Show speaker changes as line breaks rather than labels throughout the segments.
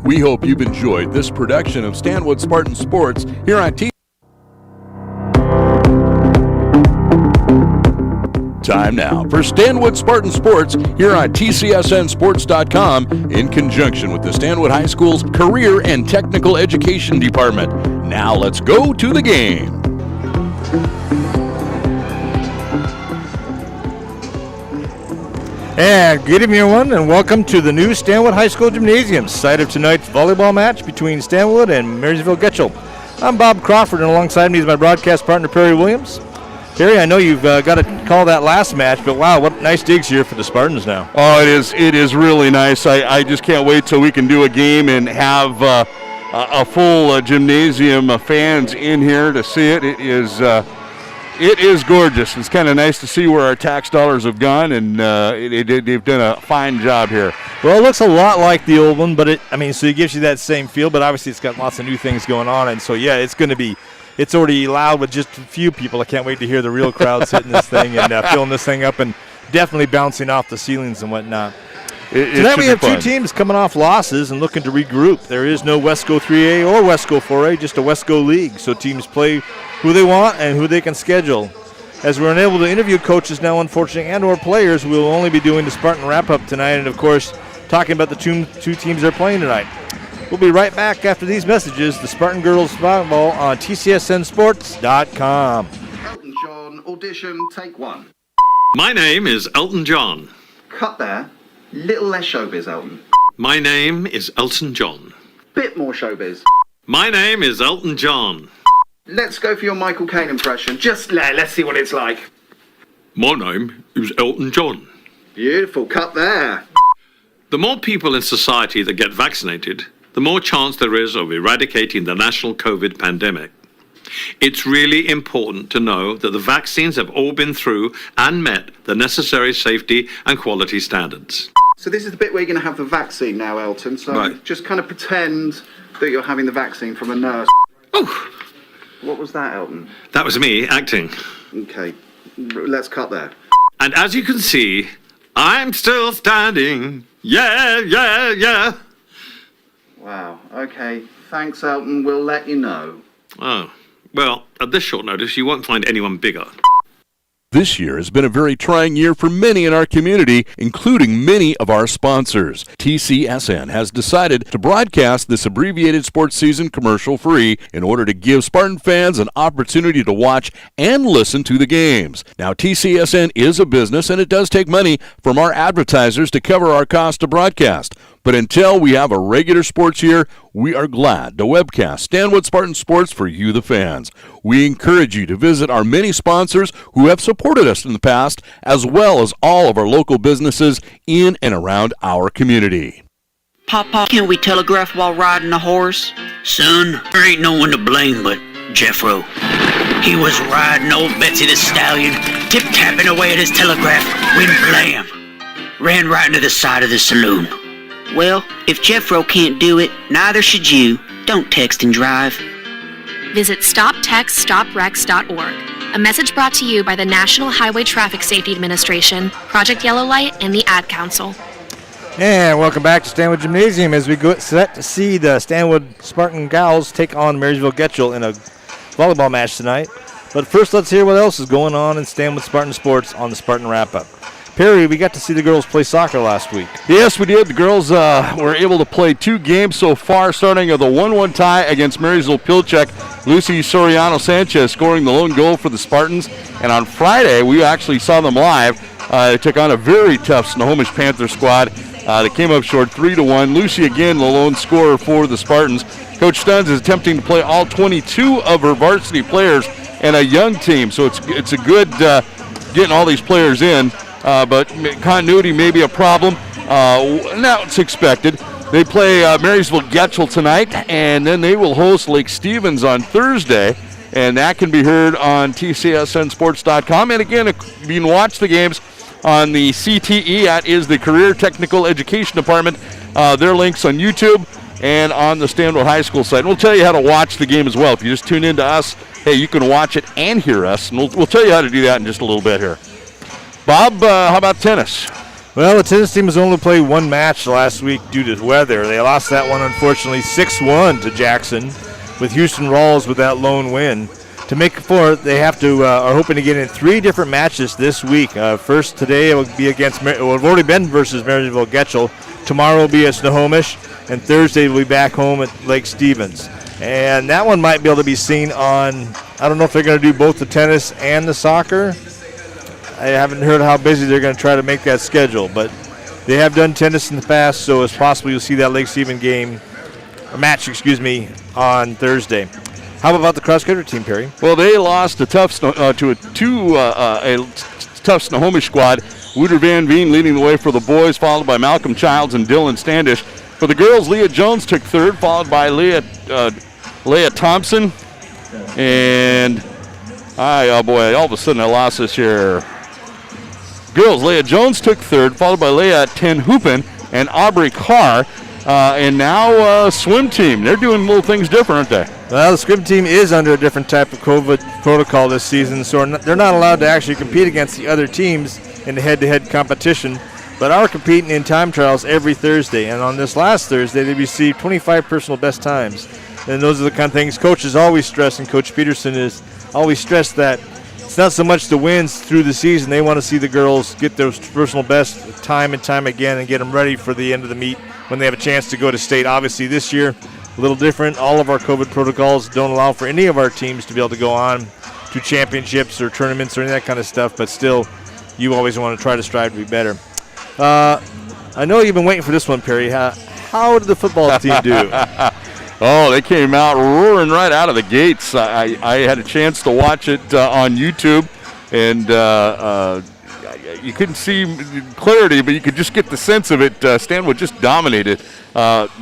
We hope you've enjoyed this production of Stanwood Spartan Sports here on Time now for Stanwood Spartan Sports here on TCSNSports.com in conjunction with the Stanwood High School's Career and Technical Education Department. Now let's go to the game.
And good evening, everyone, and welcome to the new Stanwood High School Gymnasium, site of tonight's volleyball match between Stanwood and Marysville Getchell. I'm Bob Crawford, and alongside me is my broadcast partner, Perry Williams. Perry, I know you've got to call that last match, but wow, what nice digs here for the Spartans now.
Oh, it is really nice. I just can't wait till we can do a game and have a full gymnasium of fans in here to see it. It is gorgeous. It's kind of nice to see where our tax dollars have gone, and they've done a fine job here.
Well, it looks a lot like the old one, but so it gives you that same feel, but obviously it's got lots of new things going on, and so yeah, it's already loud with just a few people. I can't wait to hear the real crowd hitting this thing and filling this thing up and definitely bouncing off the ceilings and whatnot. Tonight we have two teams coming off losses and looking to regroup. There is no Wesco 3A or Wesco 4A, just a Wesco League. So teams play who they want and who they can schedule. As we're unable to interview coaches now, unfortunately, and or players, we will only be doing the Spartan wrap-up tonight and, of course, talking about the two teams they're playing tonight. We'll be right back after these messages. The Spartan Girls Volleyball on TCSNSports.com.
Elton John, audition, take one.
My name is Elton John.
Cut there. Little less showbiz, Elton.
My name is Elton John.
Bit more showbiz.
My name is Elton John.
Let's go for your Michael Caine impression. Just let's see what it's like.
My name is Elton John.
Beautiful. Cut there.
The more people in society that get vaccinated, the more chance there is of eradicating the national COVID pandemic. It's really important to know that the vaccines have all been through and met the necessary safety and quality standards.
So this is the bit where you're going to have the vaccine now, Elton. So
right.
Just kind of pretend that you're having the vaccine from a nurse.
Oh!
What was that, Elton?
That was me acting.
Okay, let's cut there.
And as you can see, I'm still standing. Yeah, yeah, yeah.
Wow, okay. Thanks, Elton. We'll let you know.
Oh, well, at this short notice, you won't find anyone bigger.
This year has been a very trying year for many in our community, including many of our sponsors. TCSN has decided to broadcast this abbreviated sports season commercial-free in order to give Spartan fans an opportunity to watch and listen to the games. Now, TCSN is a business, and it does take money from our advertisers to cover our cost to broadcast. But until we have a regular sports year, we are glad to webcast Stanwood Spartan Sports for you, the fans. We encourage you to visit our many sponsors who have supported us in the past, as well as all of our local businesses in and around our community.
Papa, can we telegraph while riding a horse? Son, there ain't no one to blame but Jeffro. He was riding old Betsy the Stallion, tip-tapping away at his telegraph, when blam! Ran right into the side of the saloon. Well, if Jeffro can't do it, neither should you. Don't text and drive.
Visit StopTextStopWrecks.org. A message brought to you by the National Highway Traffic Safety Administration, Project Yellow Light, and the Ad Council.
And welcome back to Stanwood Gymnasium as we go set to see the Stanwood Spartan Gals take on Marysville Getchell in a volleyball match tonight. But first, let's hear what else is going on in Stanwood Spartan Sports on the Spartan Wrap-Up. Perry, we got to see the girls play soccer last week.
Yes, we did. The girls were able to play 2 games so far, starting with a 1-1 tie against Marysville Pilchuck. Lucy Soriano-Sanchez scoring the lone goal for the Spartans. And on Friday, we actually saw them live. They took on a very tough Snohomish Panther squad. They came up short 3-1. Lucy, again, the lone scorer for the Spartans. Coach Stuns is attempting to play all 22 of her varsity players and a young team. So it's a good getting all these players in. But continuity may be a problem. Now it's expected. They play Marysville Getchell tonight, and then they will host Lake Stevens on Thursday, and that can be heard on TCSNSports.com. And again, you can watch the games on the CTE, that is the Career Technical Education Department. Their links on YouTube and on the Stanwood High School site. And we'll tell you how to watch the game as well. If you just tune in to us, hey, you can watch it and hear us, and we'll tell you how to do that in just a little bit here. Bob, how about tennis?
Well, the tennis team has only played one match last week due to weather. They lost that one, unfortunately, 6-1 to Jackson, with Houston Rawls with that lone win. To make it for, they have to are hoping to get in 3 different matches this week. First today it will be against. We've already been versus Marysville Getchell. Tomorrow will be at Snohomish, and Thursday we'll be back home at Lake Stevens. And that one might be able to be seen on. I don't know if they're going to do both the tennis and the soccer. I haven't heard how busy they're going to try to make that schedule, but they have done tennis in the past, so it's possible you'll see that Lake Stevens match, on Thursday. How about the cross-country team, Perry?
Well, they lost a tough tough Snohomish squad. Wouter Van Veen leading the way for the boys, followed by Malcolm Childs and Dylan Standish. For the girls, Leah Jones took third, followed by Leah Thompson. And, all of a sudden I lost this here. Girls, Leah Jones took third, followed by Leah Ten Hoopen and Aubrey Carr. And now swim team. They're doing little things different, aren't they?
Well, the swim team is under a different type of COVID protocol this season, so they're not allowed to actually compete against the other teams in the head-to-head competition, but are competing in time trials every Thursday. And on this last Thursday, they received 25 personal best times. And those are the kind of things coaches always stress, and Coach Peterson has always stressed that it's not so much the wins through the season. They want to see the girls get those personal best time and time again and get them ready for the end of the meet when they have a chance to go to state. Obviously, this year, a little different. All of our COVID protocols don't allow for any of our teams to be able to go on to championships or tournaments or any of that kind of stuff, but still, you always want to try to strive to be better. I know you've been waiting for this one, Perry. How did the football team do?
Oh, they came out roaring right out of the gates. I had a chance to watch it on YouTube, and you couldn't see clarity, but you could just get the sense of it. Stanwood just dominated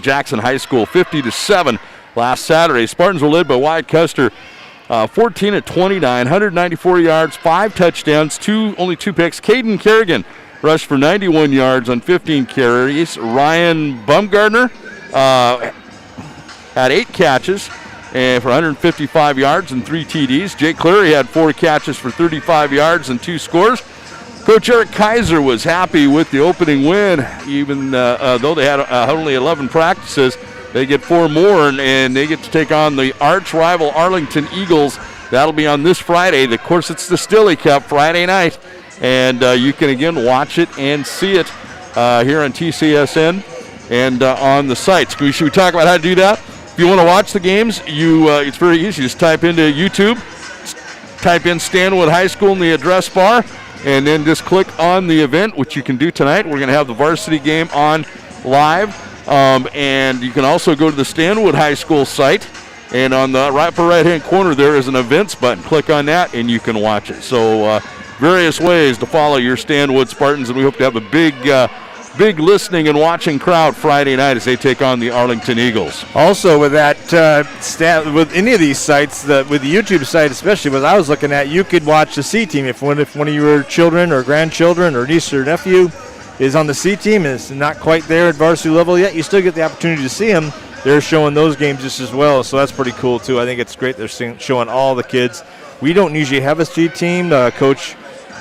Jackson High School 50-7 last Saturday. Spartans were led by Wyatt Custer, 14 of 29, 194 yards, 5 touchdowns, only 2 picks. Caden Kerrigan rushed for 91 yards on 15 carries. Ryan Bumgardner had 8 catches and for 155 yards and 3 TDs. Jake Cleary had 4 catches for 35 yards and 2 scores. Coach Eric Kaiser was happy with the opening win, even though they had only 11 practices. They get 4 more, and they get to take on the arch rival Arlington Eagles. That'll be on this Friday. Of course, it's the Stilley Cup Friday night, and you can again watch it and see it here on TCSN and on the sites. Should we talk about how to do that? If you want to watch the games, it's very easy. Just type into YouTube, type in Stanwood High School in the address bar, and then just click on the event, which you can do tonight. We're going to have the varsity game on live. And you can also go to the Stanwood High School site, and on the upper right-hand corner there is an events button. Click on that, and you can watch it. So various ways to follow your Stanwood Spartans, and we hope to have a big listening and watching crowd Friday night as they take on the Arlington Eagles.
Also, with that with any of these sites, with the YouTube site especially, what I was looking at, you could watch the C team if one of your children or grandchildren or niece or nephew is on the C team and is not quite there at varsity level yet. You still get the opportunity to see them. They're showing those games just as well, so that's pretty cool too. I think it's great they're showing all the kids. We don't usually have a C team. Coach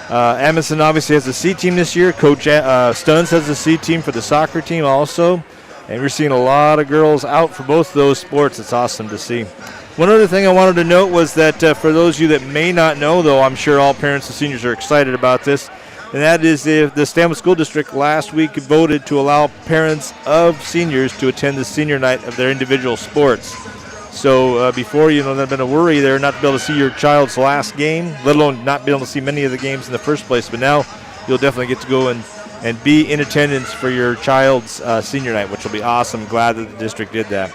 Amundsen obviously has a C team this year. Coach Stuns has a C team for the soccer team also. And we're seeing a lot of girls out for both of those sports. It's awesome to see. One other thing I wanted to note was that for those of you that may not know, though I'm sure all parents and seniors are excited about this, and that is the Stanwood School District last week voted to allow parents of seniors to attend the senior night of their individual sports. So before, there's been a worry there not to be able to see your child's last game, let alone not be able to see many of the games in the first place. But now you'll definitely get to go and be in attendance for your child's senior night, which will be awesome. Glad that the district did that.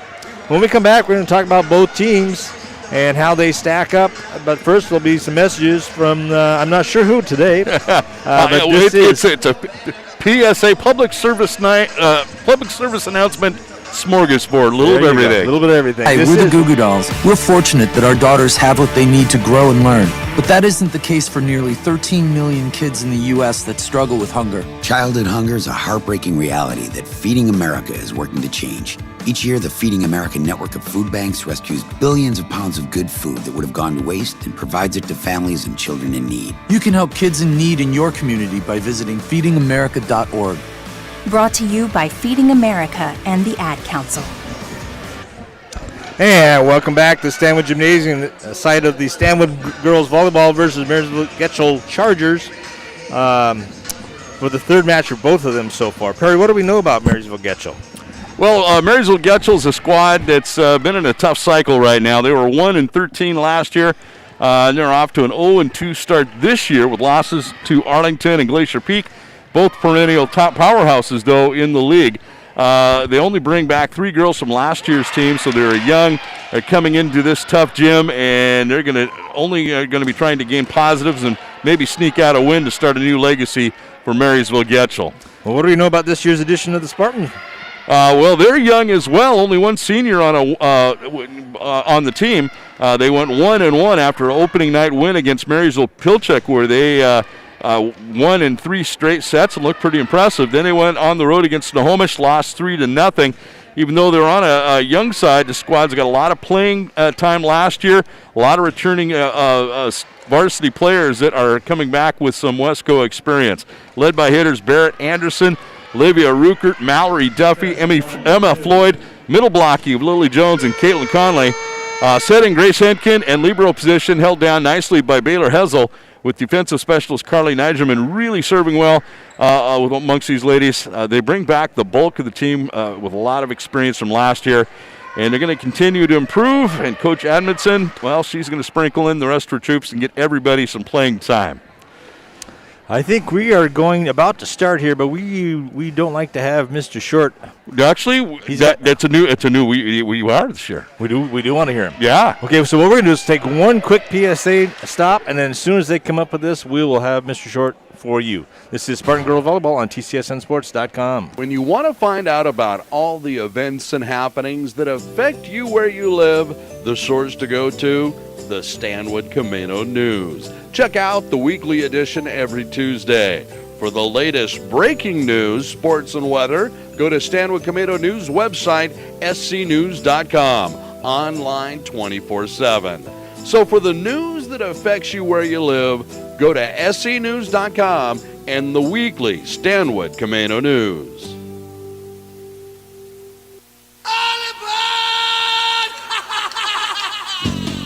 When we come back, we're going to talk about both teams and how they stack up. But first, there'll be some messages from, I'm not sure who today. But
it's a PSA public service night, public service announcement smorgasbord, a little
There
of
you go.
everything.
A little bit of everything.
Hey,
This
we're the
is-
Goo Goo Dolls. We're fortunate that our daughters have what they need to grow and learn. But that isn't the case for nearly 13 million kids in the U.S. that struggle with hunger.
Childhood hunger is a heartbreaking reality that Feeding America is working to change. Each year, the Feeding America network of food banks rescues billions of pounds of good food that would have gone to waste and provides it to families and children in need.
You can help kids in need in your community by visiting feedingamerica.org.
Brought to you by Feeding America and the Ad Council.
And welcome back to Stanwood Gymnasium, the site of the Stanwood girls volleyball versus Marysville Getchell Chargers. For the third match for both of them so far. Perry, what do we know about Marysville Getchell?
Well, Marysville Getchell is a squad that's been in a tough cycle right now. They were 1-13 last year. And they're off to an 0-2 start this year with losses to Arlington and Glacier Peak, both perennial top powerhouses, though, in the league. They only bring back 3 girls from last year's team, so they're young. They're coming into this tough gym, and they're going to be trying to gain positives and maybe sneak out a win to start a new legacy for Marysville Getchell.
Well, what do we know about this year's edition of the Spartans?
Well, they're young as well. Only one senior on the team. They went 1-1 after an opening night win against Marysville Pilchuck, where they won in 3 straight sets and looked pretty impressive. Then they went on the road against Snohomish, lost 3-0. Even though they're on a young side, the squad's got a lot of playing time last year, a lot of returning varsity players that are coming back with some Wesco experience. Led by hitters Barrett Anderson, Olivia Ruckert, Mallory Duffy, Emma Floyd, middle blocky of Lily Jones and Caitlin Conley. Setting Grace Henkin and libero position held down nicely by Baylor Hessel, with defensive specialist Carly Nigerman really serving well amongst these ladies. They bring back the bulk of the team with a lot of experience from last year, and they're going to continue to improve. And Coach Admondson, well, she's going to sprinkle in the rest of her troops and get everybody some playing time.
I think we are about to start here, but we don't like to have Mr. Short.
Actually, it's a new. We are this year.
We do want to hear him.
Yeah.
Okay, so what we're going to do is take one quick PSA stop, and then as soon as they come up with this, we will have Mr. Short for you. This is Spartan Girl Volleyball on TCSNsports.com.
When you want to find out about all the events and happenings that affect you where you live, the source to go to, the Stanwood Camino News. Check out the weekly edition every Tuesday. For the latest breaking news, sports, and weather, go to Stanwood Camino News website, scnews.com, online 24/7. So for the news that affects you where you live, go to scnews.com and the weekly Stanwood Camino News.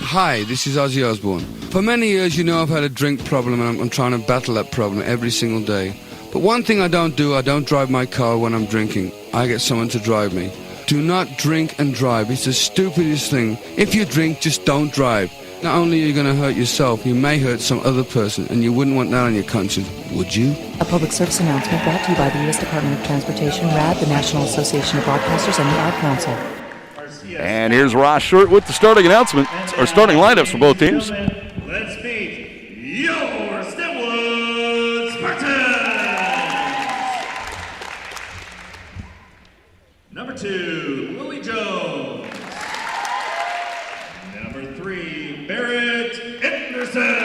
Hi, this is Ozzy Osbourne. For many years, you know I've had a drink problem, and I'm trying to battle that problem every single day. But one thing I don't drive my car when I'm drinking. I get someone to drive me. Do not drink and drive. It's the stupidest thing. If you drink, just don't drive. Not only are you going to hurt yourself, you may hurt some other person, and you wouldn't want that on your conscience, would you?
A public service announcement brought to you by the U.S. Department of Transportation, RAD, the National Association of Broadcasters, and the Ad Council.
And here's Ross Short with the starting announcement, or starting lineups for both teams.
Let's meet your Stanwood Spartans. Number 2, Lily Jones. Number 3, Barrett Anderson.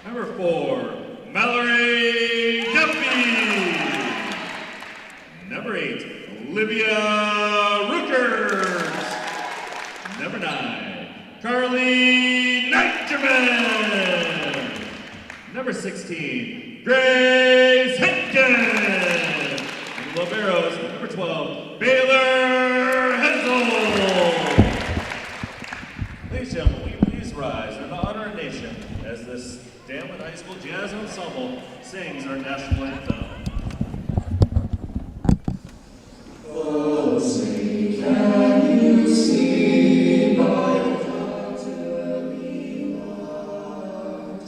Number 4, Mallory Duffy. Number 8, Olivia Ruckert. Number 9, Carly Nigerman. Number 16, Grace Henkin. And the Liberos, number 12, Baylor Hensel. Ladies and gentlemen, will you please rise and honor our nation as this Stanwood High School Jazz Ensemble sings our national anthem. Oh, say, can you see my daughter beloved?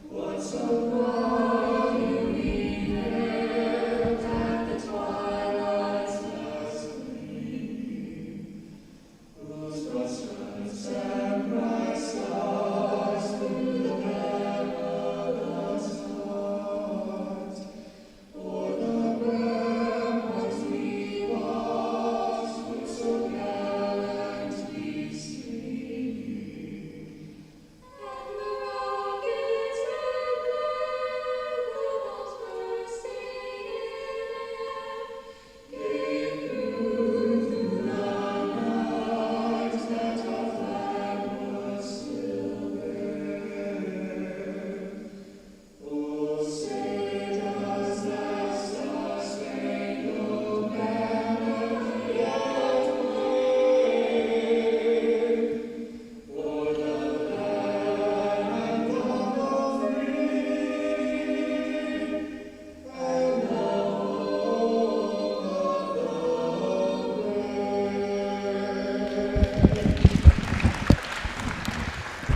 What so long we lived at the twilight's last gleam, whose broad stripes and bright stars through the perilous heart,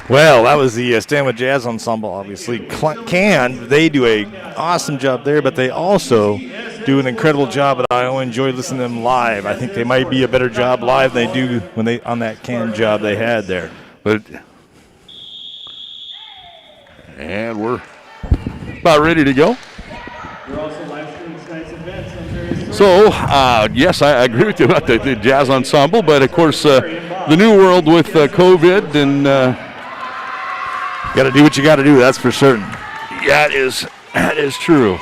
Well, that was the Stanwood Jazz Ensemble, obviously. They do an awesome job there, but they also do an incredible job, and I enjoy listening to them live. I think they might be a better job live than they do when they on that can job they had there.
And we're about ready to go.
We're also live streaming tonight's events on various
So, yes, I agree with you about the Jazz Ensemble, but of course, the new world with COVID and
got to do what you got to do, that's for certain.
That is true.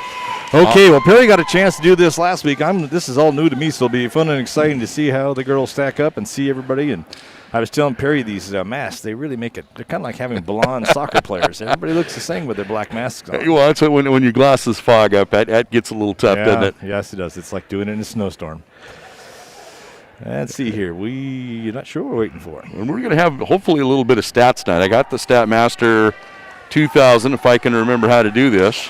Okay, well, Perry got a chance to do this last week. This is all new to me, so it'll be fun and exciting to see how the girls stack up and see everybody. And I was telling Perry these masks, they really make it, they're kind of like having blonde soccer players. Everybody looks the same with their black masks on.
Well, that's when your glasses fog up, that gets a little tough, doesn't it?
Yes, it does. It's like doing it in a snowstorm. Let's see here. You're not sure what we're waiting for.
And we're going to have hopefully a little bit of stats tonight. I got the Statmaster 2000 if I can remember how to do this.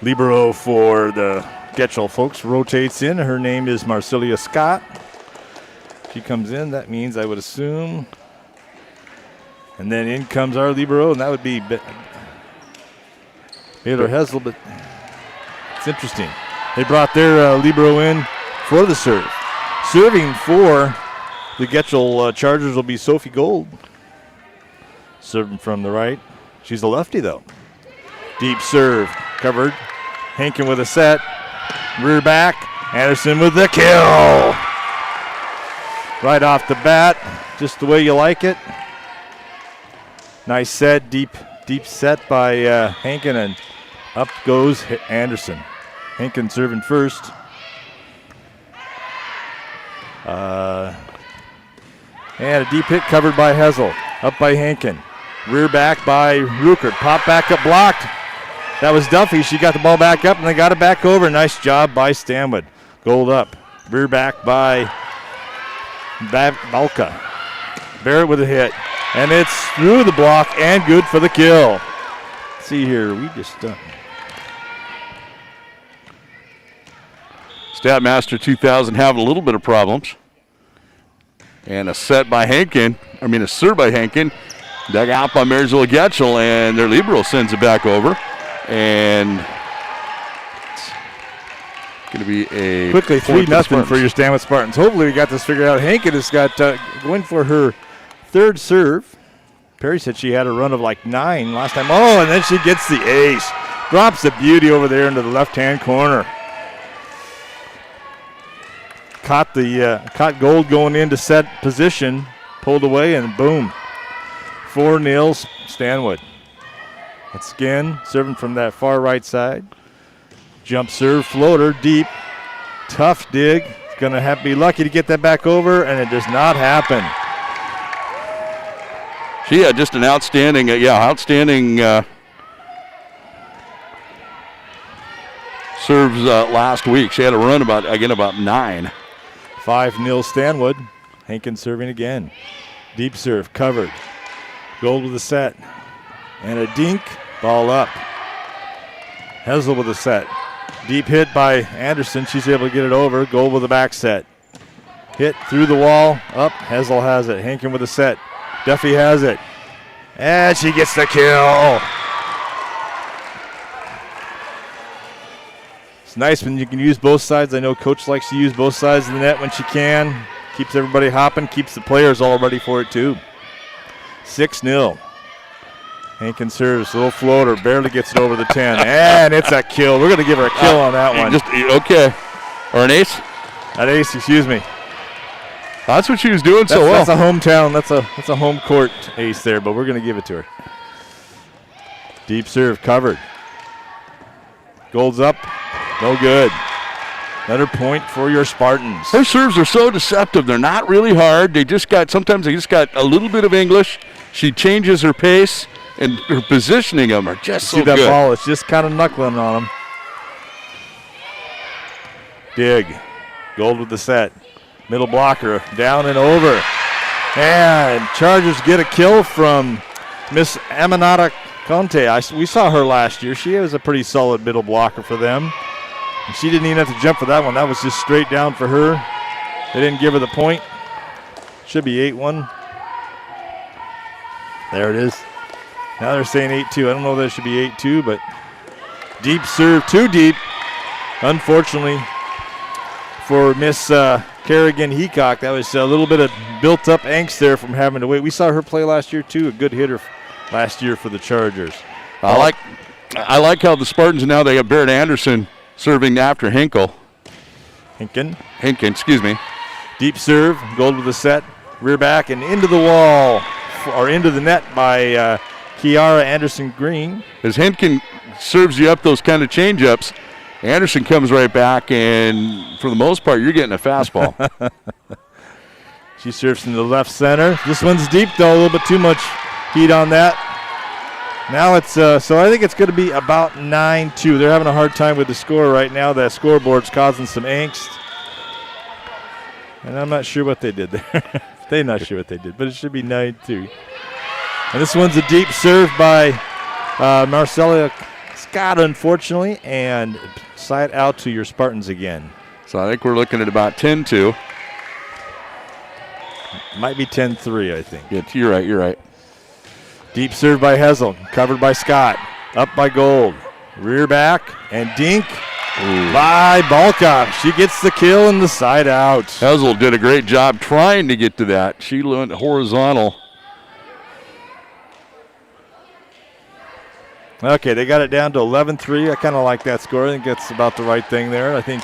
Libero for the Getchell folks rotates in. Her name is Marcilia Scott. She comes in. That means I would assume. And then in comes our Libero, and that would be Baylor Hessel, but it's interesting. They brought their Libero in for the serve. Serving for the Getchell Chargers will be Sophie Gold. Serving from the right. She's a lefty, though. Deep serve. Covered. Hankin with a set. Rear back. Anderson with the kill. Right off the bat. Just the way you like it. Nice set. Deep set by Hankin. And up goes Anderson. Hankin serving first. And a deep hit covered by Hessel. Up by Hankin. Rear back by Ruckert. Pop back up blocked. That was Duffy. She got the ball back up and they got it back over. Nice job by Stanwood. Gold up. Rear back by Balka. Barrett with a hit. And it's through the block and good for the kill. Let's see here. We just
Statmaster 2000 having a little bit of problems. And a serve by Hankin. Dug out by Marysville Getchell, and their libero sends it back over. And it's going to be a
quickly 3-0 for your Stanwood Spartans. Hopefully we got this figured out. Hankin has got going for her third serve. Perry said she had a run of like 9 last time. Oh, and then she gets the ace. Drops the beauty over there into the left-hand corner. Caught Gold going into set position, pulled away, and boom. 4-0 Stanwood. Once again, serving from that far right side. Jump serve, floater, deep. Tough dig. Going to have to be lucky to get that back over, and it does not happen.
She had just an outstanding serves last week. She had a run about 9.
5-0 Stanwood. Hankin serving again. Deep serve, covered. Gold with a set. And a dink. Ball up. Hessel with a set. Deep hit by Anderson. She's able to get it over. Gold with a back set. Hit through the wall. Up. Hessel has it. Hankin with a set. Duffy has it. And she gets the kill. It's nice when you can use both sides. I know Coach likes to use both sides of the net when she can. Keeps everybody hopping. Keeps the players all ready for it, too. 6-0. Hankin serves, little floater, barely gets it over the 10, and it's a kill. We're going to give her a kill on that one.
Okay. Or an ace?
An ace, excuse me.
That's what she was doing so well.
That's a hometown, that's a home court ace there, but we're going to give it to her. Deep serve, covered. Gold's up, no good. Another point for your Spartans.
Her serves are so deceptive. They're not really hard. Sometimes they just got a little bit of English. She changes her pace, and her positioning them are just so good.
See that ball? It's just kind of knuckling on them. Dig. Gold with the set. Middle blocker. Down and over. And Chargers get a kill from Miss Aminata Conte. We saw her last year. She was a pretty solid middle blocker for them. And she didn't even have to jump for that one. That was just straight down for her. They didn't give her the point. Should be 8-1. There it is. Now they're saying 8-2. I don't know if that should be 8-2, but deep serve, too deep. Unfortunately for Miss Kerrigan Heacock, that was a little bit of built-up angst there from having to wait. We saw her play last year, too, a good hitter last year for the Chargers.
I like how the Spartans now, they have Barrett Anderson serving after Hinken, excuse me.
Deep serve, Gold with a set, rear back, and into the wall, or into the net by Kiara Anderson-Green.
As Hinken serves you up those kind of change-ups, Anderson comes right back, and for the most part, you're getting a fastball.
She serves in the left center. This one's deep, though, a little bit too much heat on that. Now it's, so I think it's going to be about 9-2. They're having a hard time with the score right now. That scoreboard's causing some angst. And I'm not sure what they did there. They're not sure what they did, but it should be 9-2. And this one's a deep serve by Marcella Scott, unfortunately, and side out to your Spartans again.
So I think we're looking at about 10-2.
Might be 10-3, I think.
Yeah, you're right.
Deep serve by Hessel, covered by Scott. Up by Gold. Rear back, and dink by Balkoff. She gets the kill and the side out.
Hessel did a great job trying to get to that. She went horizontal.
Okay, they got it down to 11-3. I kind of like that score. I think that's about the right thing there. I think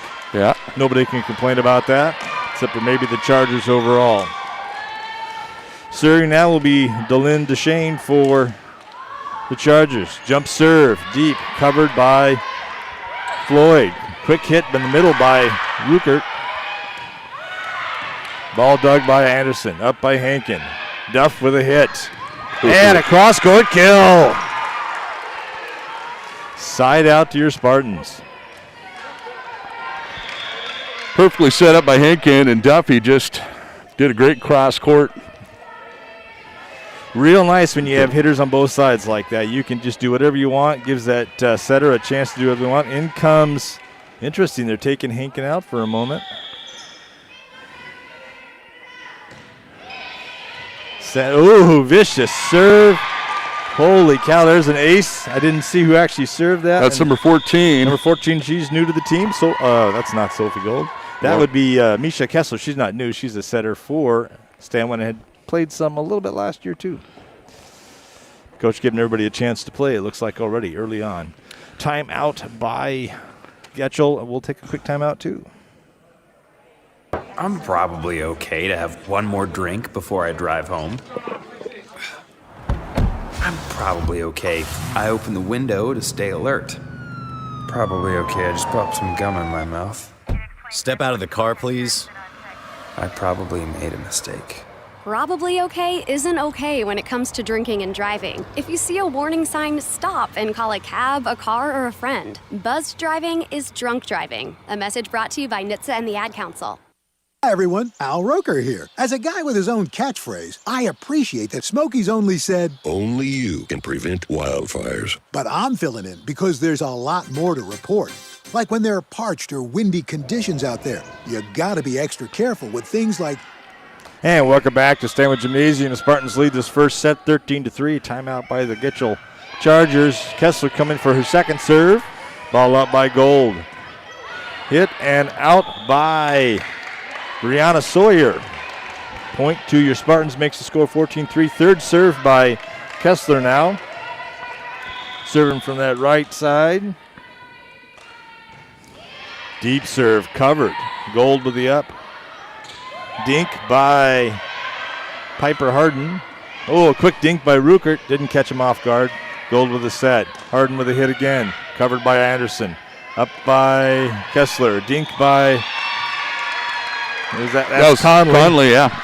nobody can complain about that, except for maybe the Chargers overall. Serving now will be Delynn Deshane for the Chargers. Jump serve, deep, covered by Floyd. Quick hit in the middle by Ruckert. Ball dug by Anderson, up by Hankin. Duff with a hit. And a cross-court kill. Side out to your Spartans.
Perfectly set up by Hankin, and Duffy just did a great cross-court.
Real nice when you have hitters on both sides like that. You can just do whatever you want. Gives that setter a chance to do whatever they want. In comes, interesting, they're taking Hankin out for a moment. Ooh, vicious serve. Holy cow, there's an ace. I didn't see who actually served that.
That's number 14.
Number 14, she's new to the team. So that's not Sophie Gold. That would be Misha Kessler. She's not new. She's a setter for Stanwin and had played some a little bit last year too. Coach giving everybody a chance to play, it looks like already early on. Timeout by Getchell. We'll take a quick timeout too.
I'm probably okay to have one more drink before I drive home. I'm probably okay. I open the window to stay alert. Probably okay. I just popped some gum in my mouth.
Step out of the car, please.
I probably made a mistake.
Probably okay isn't okay when it comes to drinking and driving. If you see a warning sign, stop and call a cab, a car, or a friend. Buzzed driving is drunk driving. A message brought to you by NHTSA and the Ad Council.
Hi everyone, Al Roker here. As a guy with his own catchphrase, I appreciate that Smokey's only said,
"Only you can prevent wildfires."
But I'm filling in because there's a lot more to report. Like when there are parched or windy conditions out there, you gotta be extra careful with things like.
And welcome back to Stanwood Gymnasium. The Spartans lead this first set 13-3. Timeout by the Getchell Chargers. Kessler coming for her second serve. Ball up by Gold. Hit and out by Brianna Sawyer. Point to your Spartans makes the score 14-3. Third serve by Kessler now. Serving from that right side. Deep serve covered. Gold with the up. Dink by Piper Harden. Oh, a quick dink by Ruckert. Didn't catch him off guard. Gold with a set. Harden with a hit again. Covered by Anderson. Up by Kessler. Dink by... That was Conley.
Conley, yeah.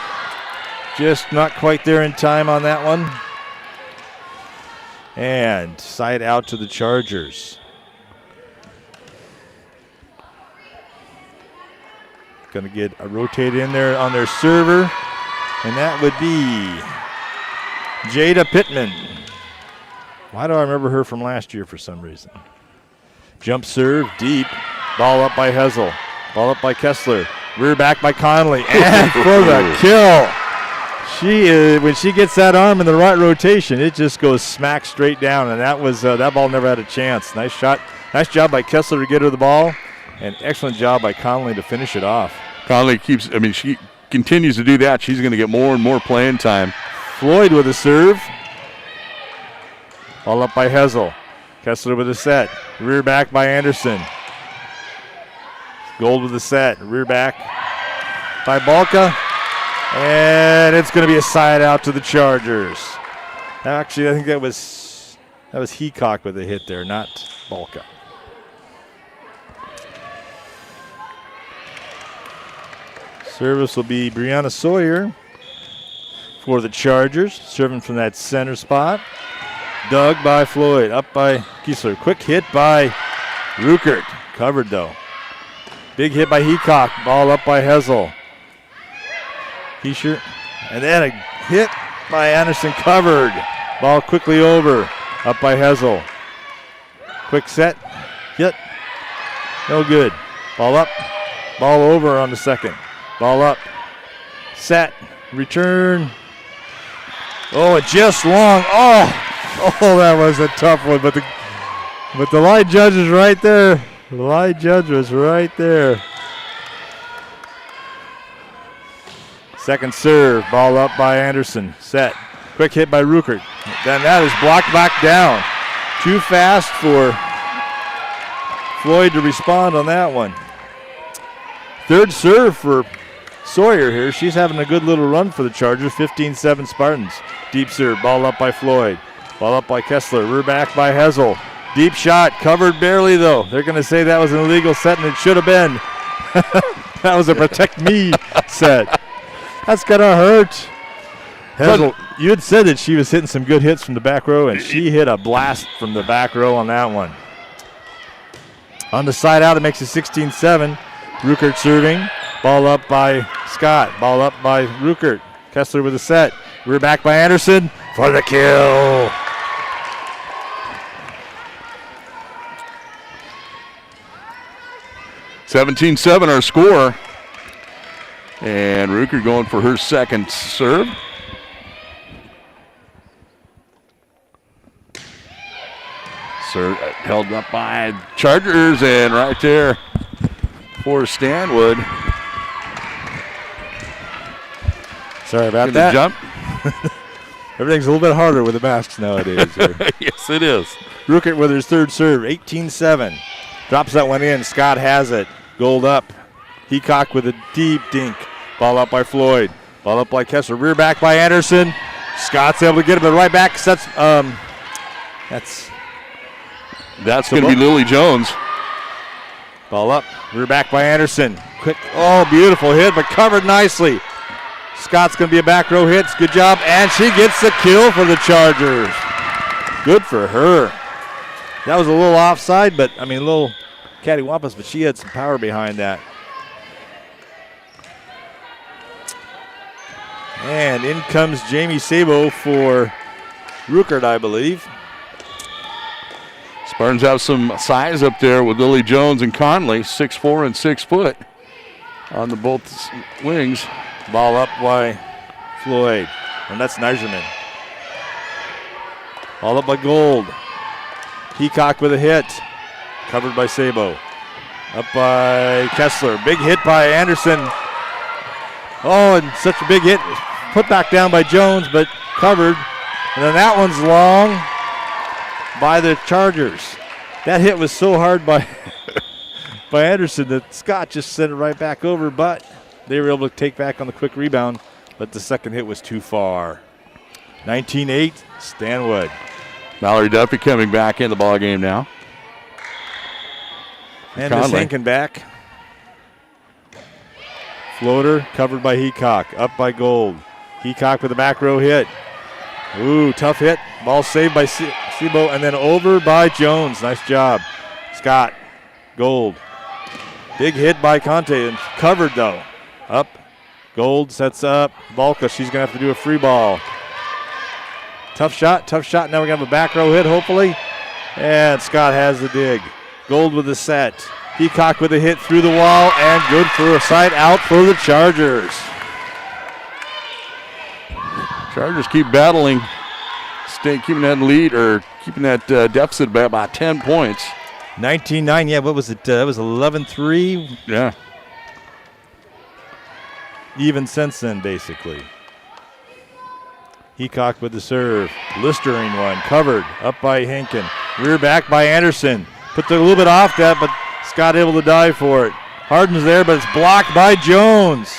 Just not quite there in time on that one. And side out to the Chargers. Going to get a rotate in there on their server, and that would be Jada Pittman. Why do I remember her from last year for some reason? Jump serve, deep. Ball up by Hessel. Ball up by Kessler. Rear back by Conley. And for the kill. When she gets that arm in the right rotation, it just goes smack straight down, and that ball never had a chance. Nice shot. Nice job by Kessler to get her the ball, and excellent job by Conley to finish it off.
Conley she continues to do that. She's going to get more and more playing time.
Floyd with a serve. Ball up by Hessel. Kessler with a set. Rear back by Anderson. Gold with a set. Rear back by Balka. And it's going to be a side out to the Chargers. Actually, I think that was Heacock with a hit there, not Balka. Service will be Brianna Sawyer for the Chargers, serving from that center spot. Dug by Floyd, up by Kiesler. Quick hit by Ruckert. Covered, though. Big hit by Heacock. Ball up by Hessel. T-shirt. And then a hit by Anderson, covered. Ball quickly over. Up by Hessel. Quick set. Hit. No good. Ball up. Ball over on the second. Ball up. Set. Return. Oh, it just long. Oh, that was a tough one. But the line judge is right there. The line judge was right there. Second serve, ball up by Anderson. Set. Quick hit by Ruckert. Then that is blocked back down. Too fast for Floyd to respond on that one. Third serve for Sawyer here. She's having a good little run for the Chargers. 15-7 Spartans. Deep serve, ball up by Floyd. Ball up by Kessler. Rear back by Hessel. Deep shot, covered barely though. They're going to say that was an illegal set, and it should have been. That was a protect me set. That's going to hurt. Hessel, you had said that she was hitting some good hits from the back row, and she hit a blast from the back row on that one. On the side out, it makes it 16-7. Ruckert serving. Ball up by Scott. Ball up by Ruckert. Kessler with a set. Rear back by Anderson for the kill.
$17-7 our score. And Ruckert going for her second serve. Serve held up by Chargers, and right there for Stanwood.
Sorry about that.
Jump.
Everything's a little bit harder with the masks nowadays.
Yes, it is.
Ruckert with his third serve, 18-7. Drops that one in. Scott has it. Gold up. Heacock with a deep dink. Ball up by Floyd. Ball up by Kessler. Rear back by Anderson. Scott's able to get him the right back. That's
going to be Lily Jones.
Ball up. Rear back by Anderson. Quick. Oh, beautiful hit, but covered nicely. Scott's going to be a back row hit. Good job. And she gets the kill for the Chargers. Good for her. That was a little offside, but, a little cattywampus, but she had some power behind that. And in comes Jamie Sabo for Ruckert, I believe.
Spartans have some size up there with Lily Jones and Conley, 6'4" and 6 foot on the both wings.
Ball up by Floyd, and that's Neiserman. Ball up by Gold. Heacock with a hit, covered by Sabo. Up by Kessler, big hit by Anderson. Oh, and such a big hit. Put back down by Jones, but covered. And then that one's long by the Chargers. That hit was so hard by Anderson that Scott just sent it right back over, but they were able to take back on the quick rebound, but the second hit was too far. 19-8, Stanwood.
Mallory Duffy coming back in the ball game now.
And Miss Hankin back. Floater covered by Heacock. Up by Gold. Heacock with a back row hit. Ooh, tough hit. Ball saved by Sebo, and then over by Jones. Nice job. Scott. Gold. Big hit by Conte, and covered though. Up. Gold sets up. Balka, she's going to have to do a free ball. Tough shot. Now we're going to have a back row hit, hopefully. And Scott has the dig. Gold with the set. Heacock with a hit through the wall, and good for a side out for the Chargers.
Chargers keep battling, keeping that lead or keeping that deficit by about 10 points.
19-9, yeah, what was it? That was 11-3.
Yeah.
Even since then, basically. Heacock with the serve. Blistering one. Covered. Up by Henkin. Rear back by Anderson. Put a little bit off that, but Scott able to dive for it. Harden's there, but it's blocked by Jones.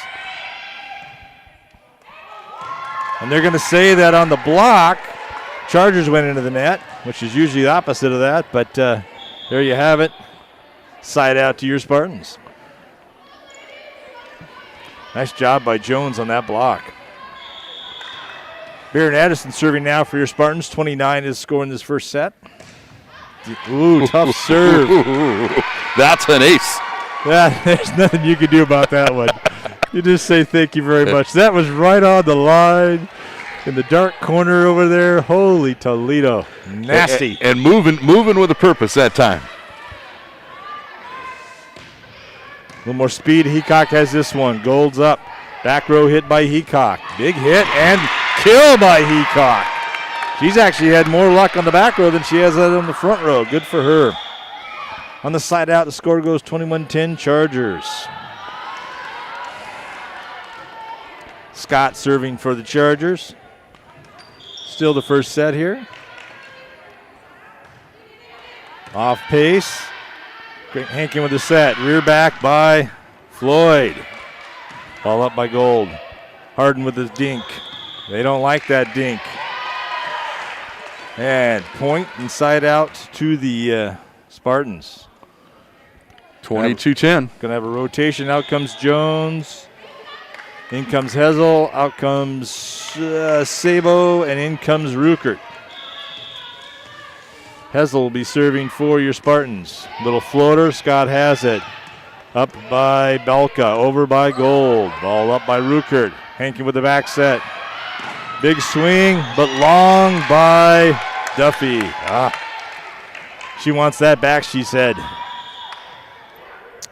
And they're going to say that on the block, Chargers went into the net, which is usually the opposite of that, but there you have it. Side out to your Spartans. Nice job by Jones on that block. Baron Addison serving now for your Spartans. 29 is scoring this first set. Ooh, tough serve.
That's an ace.
Yeah, there's nothing you can do about that one. You just say thank you very much. That was right on the line in the dark corner over there. Holy Toledo. Nasty.
And moving with a purpose that time.
A little more speed. Heacock has this one. Gold's up. Back row hit by Heacock. Big hit and kill by Heacock. She's actually had more luck on the back row than she has on the front row. Good for her. On the side out, the score goes 21-10 Chargers. Scott serving for the Chargers. Still the first set here. Off pace. Great Hankin with the set. Rear back by Floyd. Ball up by Gold. Harden with his dink. They don't like that dink. And point inside out to the Spartans.
22-10.
Going to have a rotation. Out comes Jones. In comes Hessel. Out comes Sabo. And in comes Ruckert. Hessel will be serving for your Spartans. Little floater. Scott has it. Up by Belka. Over by Gold. Ball up by Ruckert. Hankin with the back set. Big swing, but long by Duffy. She wants that back, she said.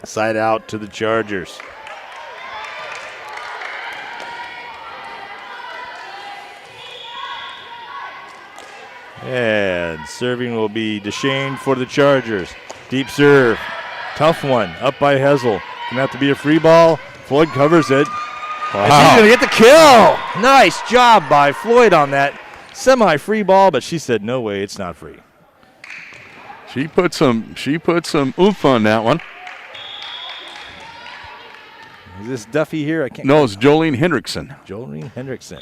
Side out to the Chargers. And serving will be Deshane for the Chargers. Deep serve. Tough one. Up by Hessel. Gonna have to be a free ball. Floyd covers it.
Wow.
And she's going to get the kill. Nice job by Floyd on that semi-free ball, but she said, no way, it's not free.
She put some oomph on that one.
Is this Duffy here? I can't.
No, it's Jolene Hendrickson.
Jolene Hendrickson.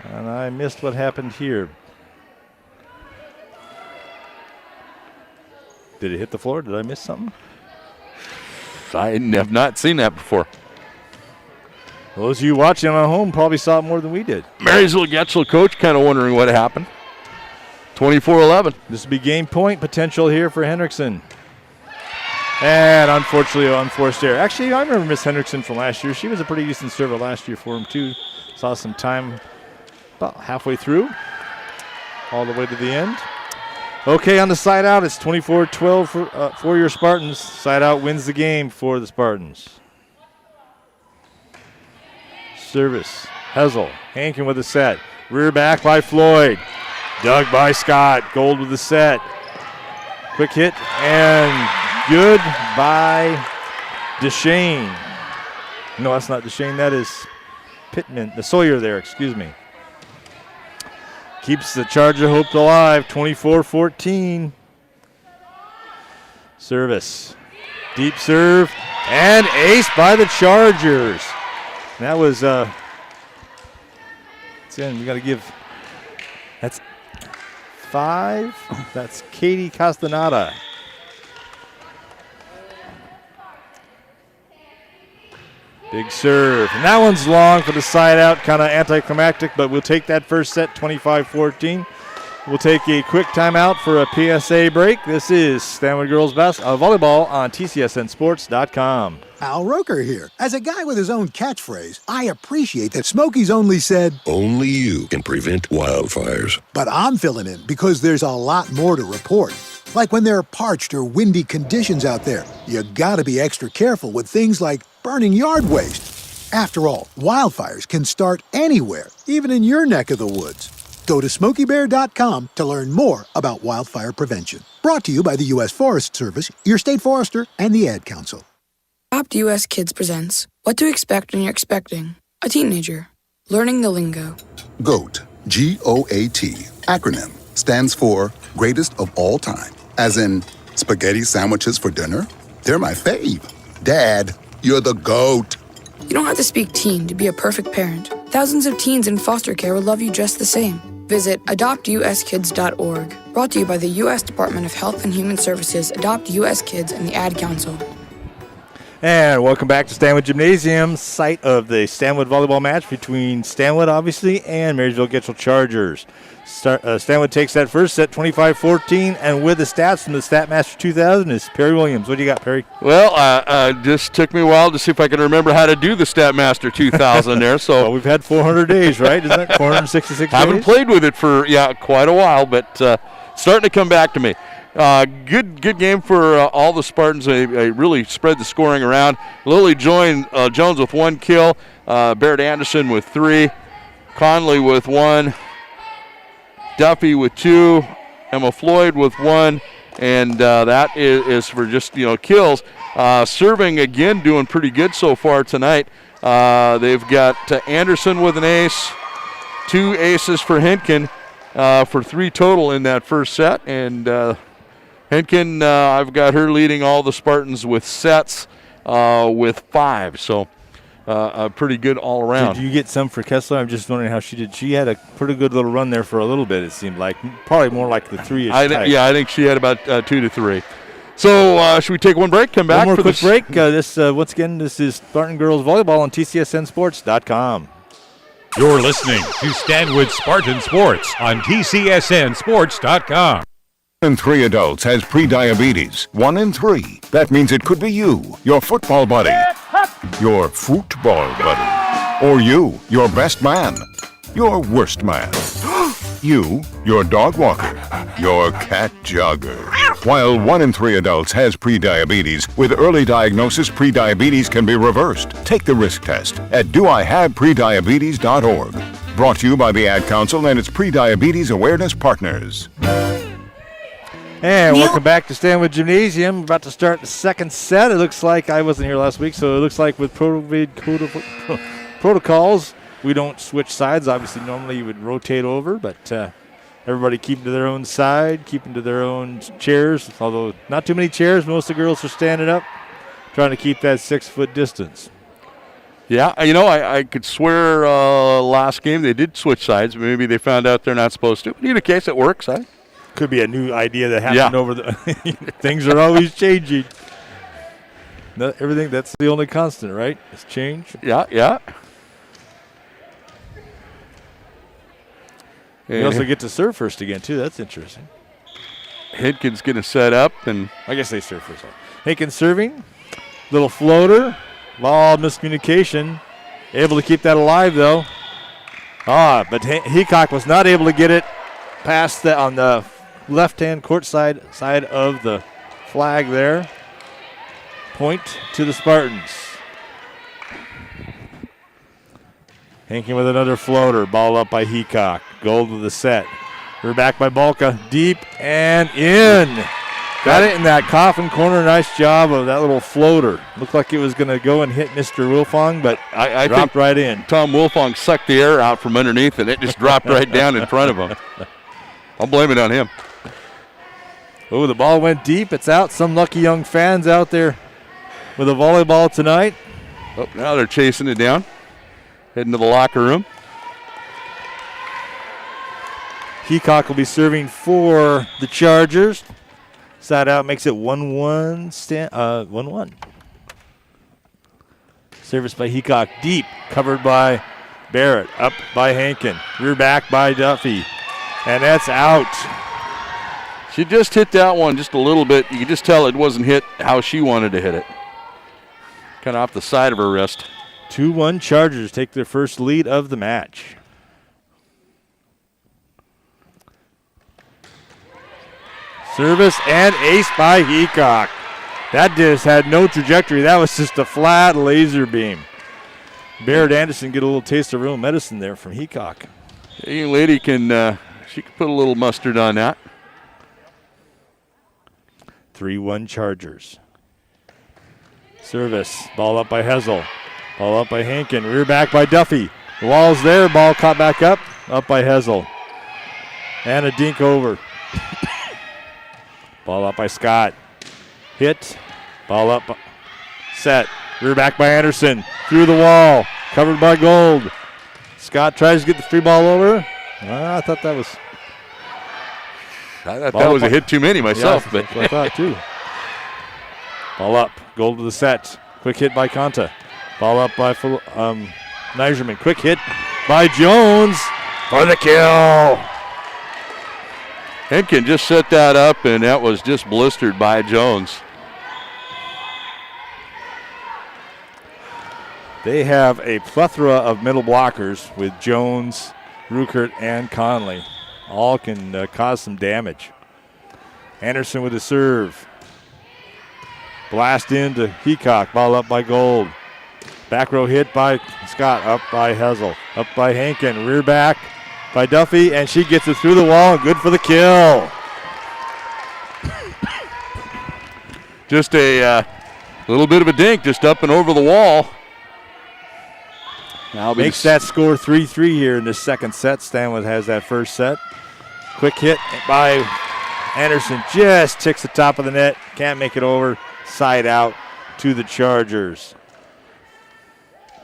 And I missed what happened here. Did it hit the floor? Did I miss something?
I have not seen that before.
Those of you watching at home probably saw it more than we did.
Marysville Getchell coach kind of wondering what happened. 24-11.
This will be game point potential here for Hendrickson. And unfortunately, unforced error. Actually, I remember Miss Hendrickson from last year. She was a pretty decent server last year for him, too. Saw some time about halfway through, all the way to the end. Okay, on the side out, it's 24-12 for your Spartans. Side out wins the game for the Spartans. Service. Hessel. Hankin with the set. Rear back by Floyd. Dug by Scott. Gold with the set. Quick hit and good by Deshane. No, that's not Deshane. That is Pittman. The Sawyer there, excuse me. Keeps the Charger hopes alive, 24-14. Service. Deep serve. And ace by the Chargers. That was, it's in. We got to give, that's 5. That's Katie Castaneda. Big serve. And that one's long for the side out, kind of anticlimactic, but we'll take that first set, 25-14. We'll take a quick timeout for a PSA break. This is Stanwood Girls Volleyball on TCSNSports.com.
Al Roker here. As a guy with his own catchphrase, I appreciate that Smokey's only said,
only you can prevent wildfires.
But I'm filling in because there's a lot more to report. Like when there are parched or windy conditions out there, you gotta be extra careful with things like burning yard waste. After all, wildfires can start anywhere, even in your neck of the woods. Go to SmokeyBear.com to learn more about wildfire prevention. Brought to you by the U.S. Forest Service, your state forester, and the Ad Council.
Adopt US Kids presents What to Expect When You're Expecting a Teenager. Learning the lingo.
GOAT, G-O-A-T, acronym, stands for Greatest of All Time. As in, spaghetti sandwiches for dinner? They're my fave. Dad, you're the GOAT.
You don't have to speak teen to be a perfect parent. Thousands of teens in foster care will love you just the same. Visit adoptuskids.org. Brought to you by the U.S. Department of Health and Human Services, Adopt U.S. Kids, and the Ad Council.
And welcome back to Stanwood Gymnasium, site of the Stanwood volleyball match between Stanwood, obviously, and Marysville Getchell Chargers. Stanwood takes that first set, 25-14, and with the stats from the Statmaster 2000 is Perry Williams. What do you got, Perry?
Well, just took me a while to see if I can remember how to do the Statmaster 2000 there. So
well, we've had 400 days, right? Isn't that 466 days?
Haven't played with it for, quite a while, but starting to come back to me. Good game for all the Spartans. They really spread the scoring around. Lily Jones with 1 kill. Barrett Anderson with 3. Conley with 1. Duffy with 2. Emma Floyd with 1. And that is for just, kills. Serving, again, doing pretty good so far tonight. They've got Anderson with an ace. 2 aces for Henkin for 3 total in that first set. And Henkin, I've got her leading all the Spartans with sets with 5. So pretty good all around.
Did you get some for Kessler? I'm just wondering how she did. She had a pretty good little run there for a little bit, it seemed like. Probably more like the 3-ish type.
Yeah, I think she had about 2 to 3. So should we take one break? Come back
one more
for
quick
this
break. Once again, this is Spartan Girls Volleyball on TCSNSports.com.
You're listening to Stanwood Spartan Sports on TCSNSports.com.
1 in 3 adults has prediabetes. 1 in 3. That means it could be you, your football buddy, your football buddy, or you, your best man, your worst man, you, your dog walker, your cat jogger. While 1 in 3 adults has prediabetes, with early diagnosis, prediabetes can be reversed. Take the risk test at doihaveprediabetes.org. Brought to you by the Ad Council and its prediabetes awareness partners.
And welcome back to Stanwood Gymnasium. We're about to start the second set. It looks like I wasn't here last week, so it looks like with COVID protocols, we don't switch sides. Obviously, normally you would rotate over, but everybody keeping to their own side, keeping to their own chairs, although not too many chairs. Most of the girls are standing up, trying to keep that 6-foot distance.
Yeah, I could swear last game they did switch sides. Maybe they found out they're not supposed to. But in either case, it works, huh?
Could be a new idea that happened over the things are always changing. Everything, that's the only constant, right? It's change.
Yeah.
You also get to serve first again, too. That's interesting.
Henkin's going to set up, and
I guess they serve first. Henkin serving. Little floater. Ball miscommunication. Able to keep that alive, though. But Heacock was not able to get it past that on the left-hand court side of the flag there. Point to the Spartans. Henkin with another floater. Ball up by Heacock. Goal to the set. We're back by Balka. Deep and in. Got it in that coffin corner. Nice job of that little floater. Looked like it was going to go and hit Mr. Wilfong, but I dropped right in.
Tom Wilfong sucked the air out from underneath, and it just dropped right down in front of him. I'll blame it on him.
Oh, the ball went deep. It's out. Some lucky young fans out there with a volleyball tonight.
Oh, now they're chasing it down. Heading to the locker room.
Heacock will be serving for the Chargers. Side out makes it 1-1. 1-1. Service by Heacock. Deep. Covered by Barrett. Up by Henkin. Rear back by Duffy. And that's out.
She just hit that one just a little bit. You could just tell it wasn't hit how she wanted to hit it. Kind of off the side of her wrist.
2-1 Chargers take their first lead of the match. Service and ace by Heacock. That just had no trajectory. That was just a flat laser beam. Barrett Anderson get a little taste of real medicine there from Heacock.
The young lady she can put a little mustard on that.
3-1 Chargers. Service. Ball up by Hessel. Ball up by Hankin. Rear back by Duffy. The wall's there. Ball caught back up. Up by Hessel. And a dink over. Ball up by Scott. Hit. Ball up. Set. Rear back by Anderson. Through the wall. Covered by Gold. Scott tries to get the free ball over. I thought that was...
I thought that was a hit too many myself.
Yeah, that's what I thought too. Ball up. Gold to the set. Quick hit by Conta. Ball up by Neiserman. Quick hit by Jones for the kill.
Henkin just set that up, and that was just blistered by Jones.
They have a plethora of middle blockers with Jones, Ruckert, and Conley. All can cause some damage. Anderson with the serve. Blast into Heacock. Ball up by Gold. Back row hit by Scott. Up by Hessel. Up by Hankin. Rear back by Duffy, and she gets it through the wall. Good for the kill.
Just a little bit of a dink, just up and over the wall.
Now makes that score 3-3 here in the second set. Stanwood has that first set. Quick hit by Anderson. Just ticks the top of the net. Can't make it over. Side out to the Chargers.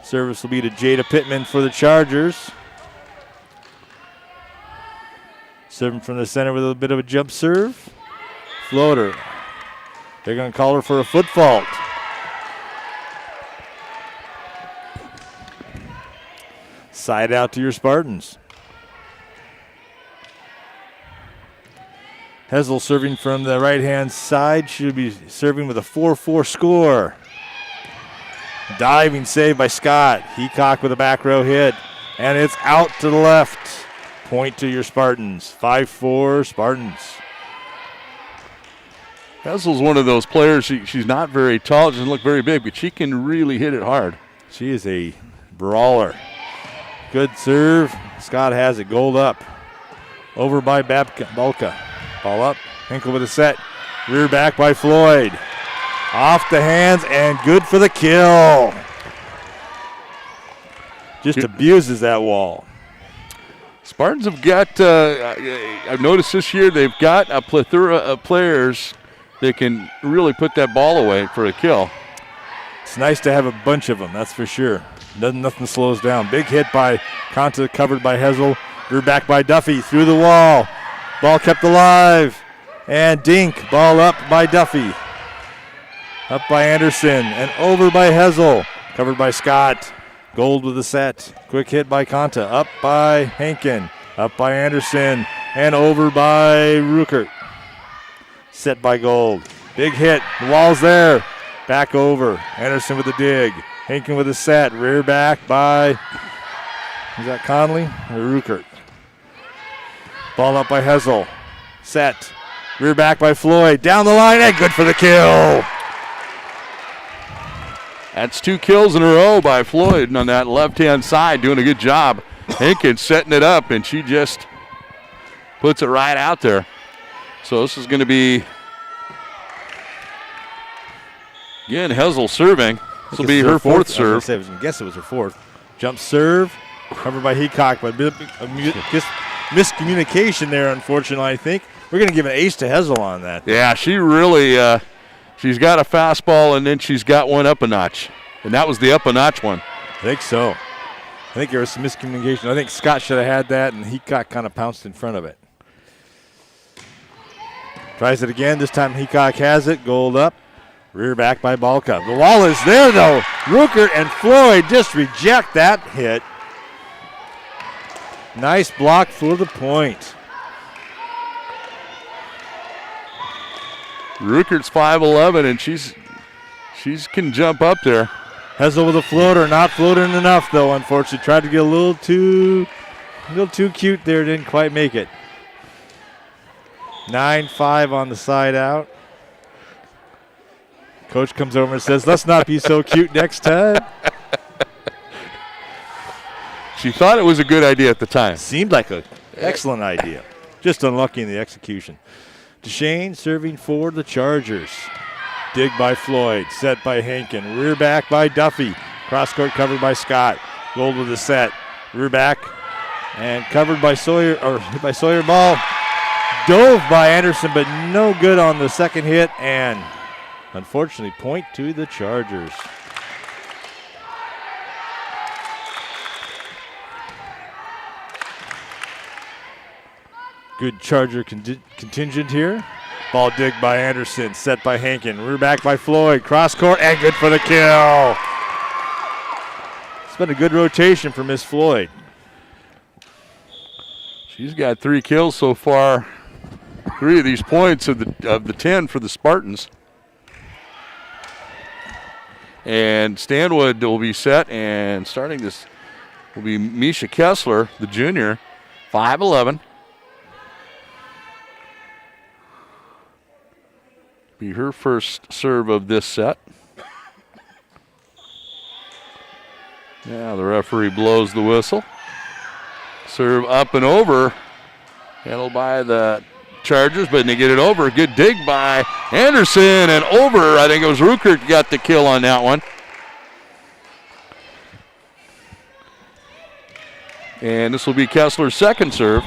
Service will be to Jada Pittman for the Chargers. Serving from the center with a bit of a jump serve. Floater. They're going to call her for a foot fault. Side out to your Spartans. Hessel serving from the right-hand side. Should be serving with a 4-4 score. Diving save by Scott. Heacock with a back row hit. And it's out to the left. Point to your Spartans. 5-4 Spartans.
Hessel's one of those players. She's not very tall. Doesn't look very big, but she can really hit it hard.
She is a brawler. Good serve. Scott has it. Gold up. Over by Balka. Ball up. Hinkle with a set. Rear back by Floyd. Off the hands and good for the kill. Just abuses that wall.
Spartans have got, I've noticed this year, they've got a plethora of players that can really put that ball away for a kill.
It's nice to have a bunch of them, that's for sure. Nothing slows down. Big hit by Conta, covered by Hessel. Rear back by Duffy, through the wall. Ball kept alive. And dink, ball up by Duffy. Up by Anderson, and over by Hessel. Covered by Scott. Gold with the set. Quick hit by Conta. Up by Hankin. Up by Anderson. And over by Ruckert. Set by Gold. Big hit. The wall's there. Back over. Anderson with the dig. Hankin with the set. Rear back by, is that Conley or Ruckert? Ball up by Hessel. Set. Rear back by Floyd. Down the line and good for the kill.
That's 2 kills in a row by Floyd on that left-hand side, doing a good job. Hankins setting it up, and she just puts it right out there. So this is going to be, again, Hessel serving. This will be her fourth serve.
I guess it was her fourth. Jump serve, covered by Heacock, but miscommunication there, unfortunately, I think. We're going to give an ace to Hessel on that.
Yeah, she really, she's got a fastball, and then she's got one up a notch. And that was the up a notch one.
I think so. I think there was some miscommunication. I think Scott should have had that, and Heacock kind of pounced in front of it. Tries it again. This time Heacock has it. Gold up. Rear back by Balka. The wall is there, though. Ruckert and Floyd just reject that hit. Nice block for the point.
Ruckert's 5'11", and she's can jump up there.
Hessel with a floater, not floating enough though. Unfortunately, tried to get a little too cute there. Didn't quite make it. 9-5 on the side out. Coach comes over and says, "Let's not be so cute next time."
She thought it was a good idea at the time.
Seemed like an excellent idea. Just unlucky in the execution. DeShane serving for the Chargers. Dig by Floyd. Set by Hankin. Rear back by Duffy. Cross court covered by Scott. Gold with the set. Rear back. And covered by Sawyer. Or hit by Sawyer. Ball dove by Anderson, but no good on the second hit. And unfortunately, point to the Chargers. Good Charger contingent here. Ball dig by Anderson, set by Hankin. Rear back by Floyd. Cross court, and good for the kill. It's been a good rotation for Miss Floyd.
She's got 3 kills so far. 3 of these points of the 10 for the Spartans. And Stanwood will be set, and starting this will be Misha Kessler, the junior, 5'11". Be her first serve of this set. Now the referee blows the whistle. Serve up and over. Handled by the Chargers, but they get it over. Good dig by Anderson and over. I think it was Ruckert got the kill on that one. And this will be Kessler's second serve.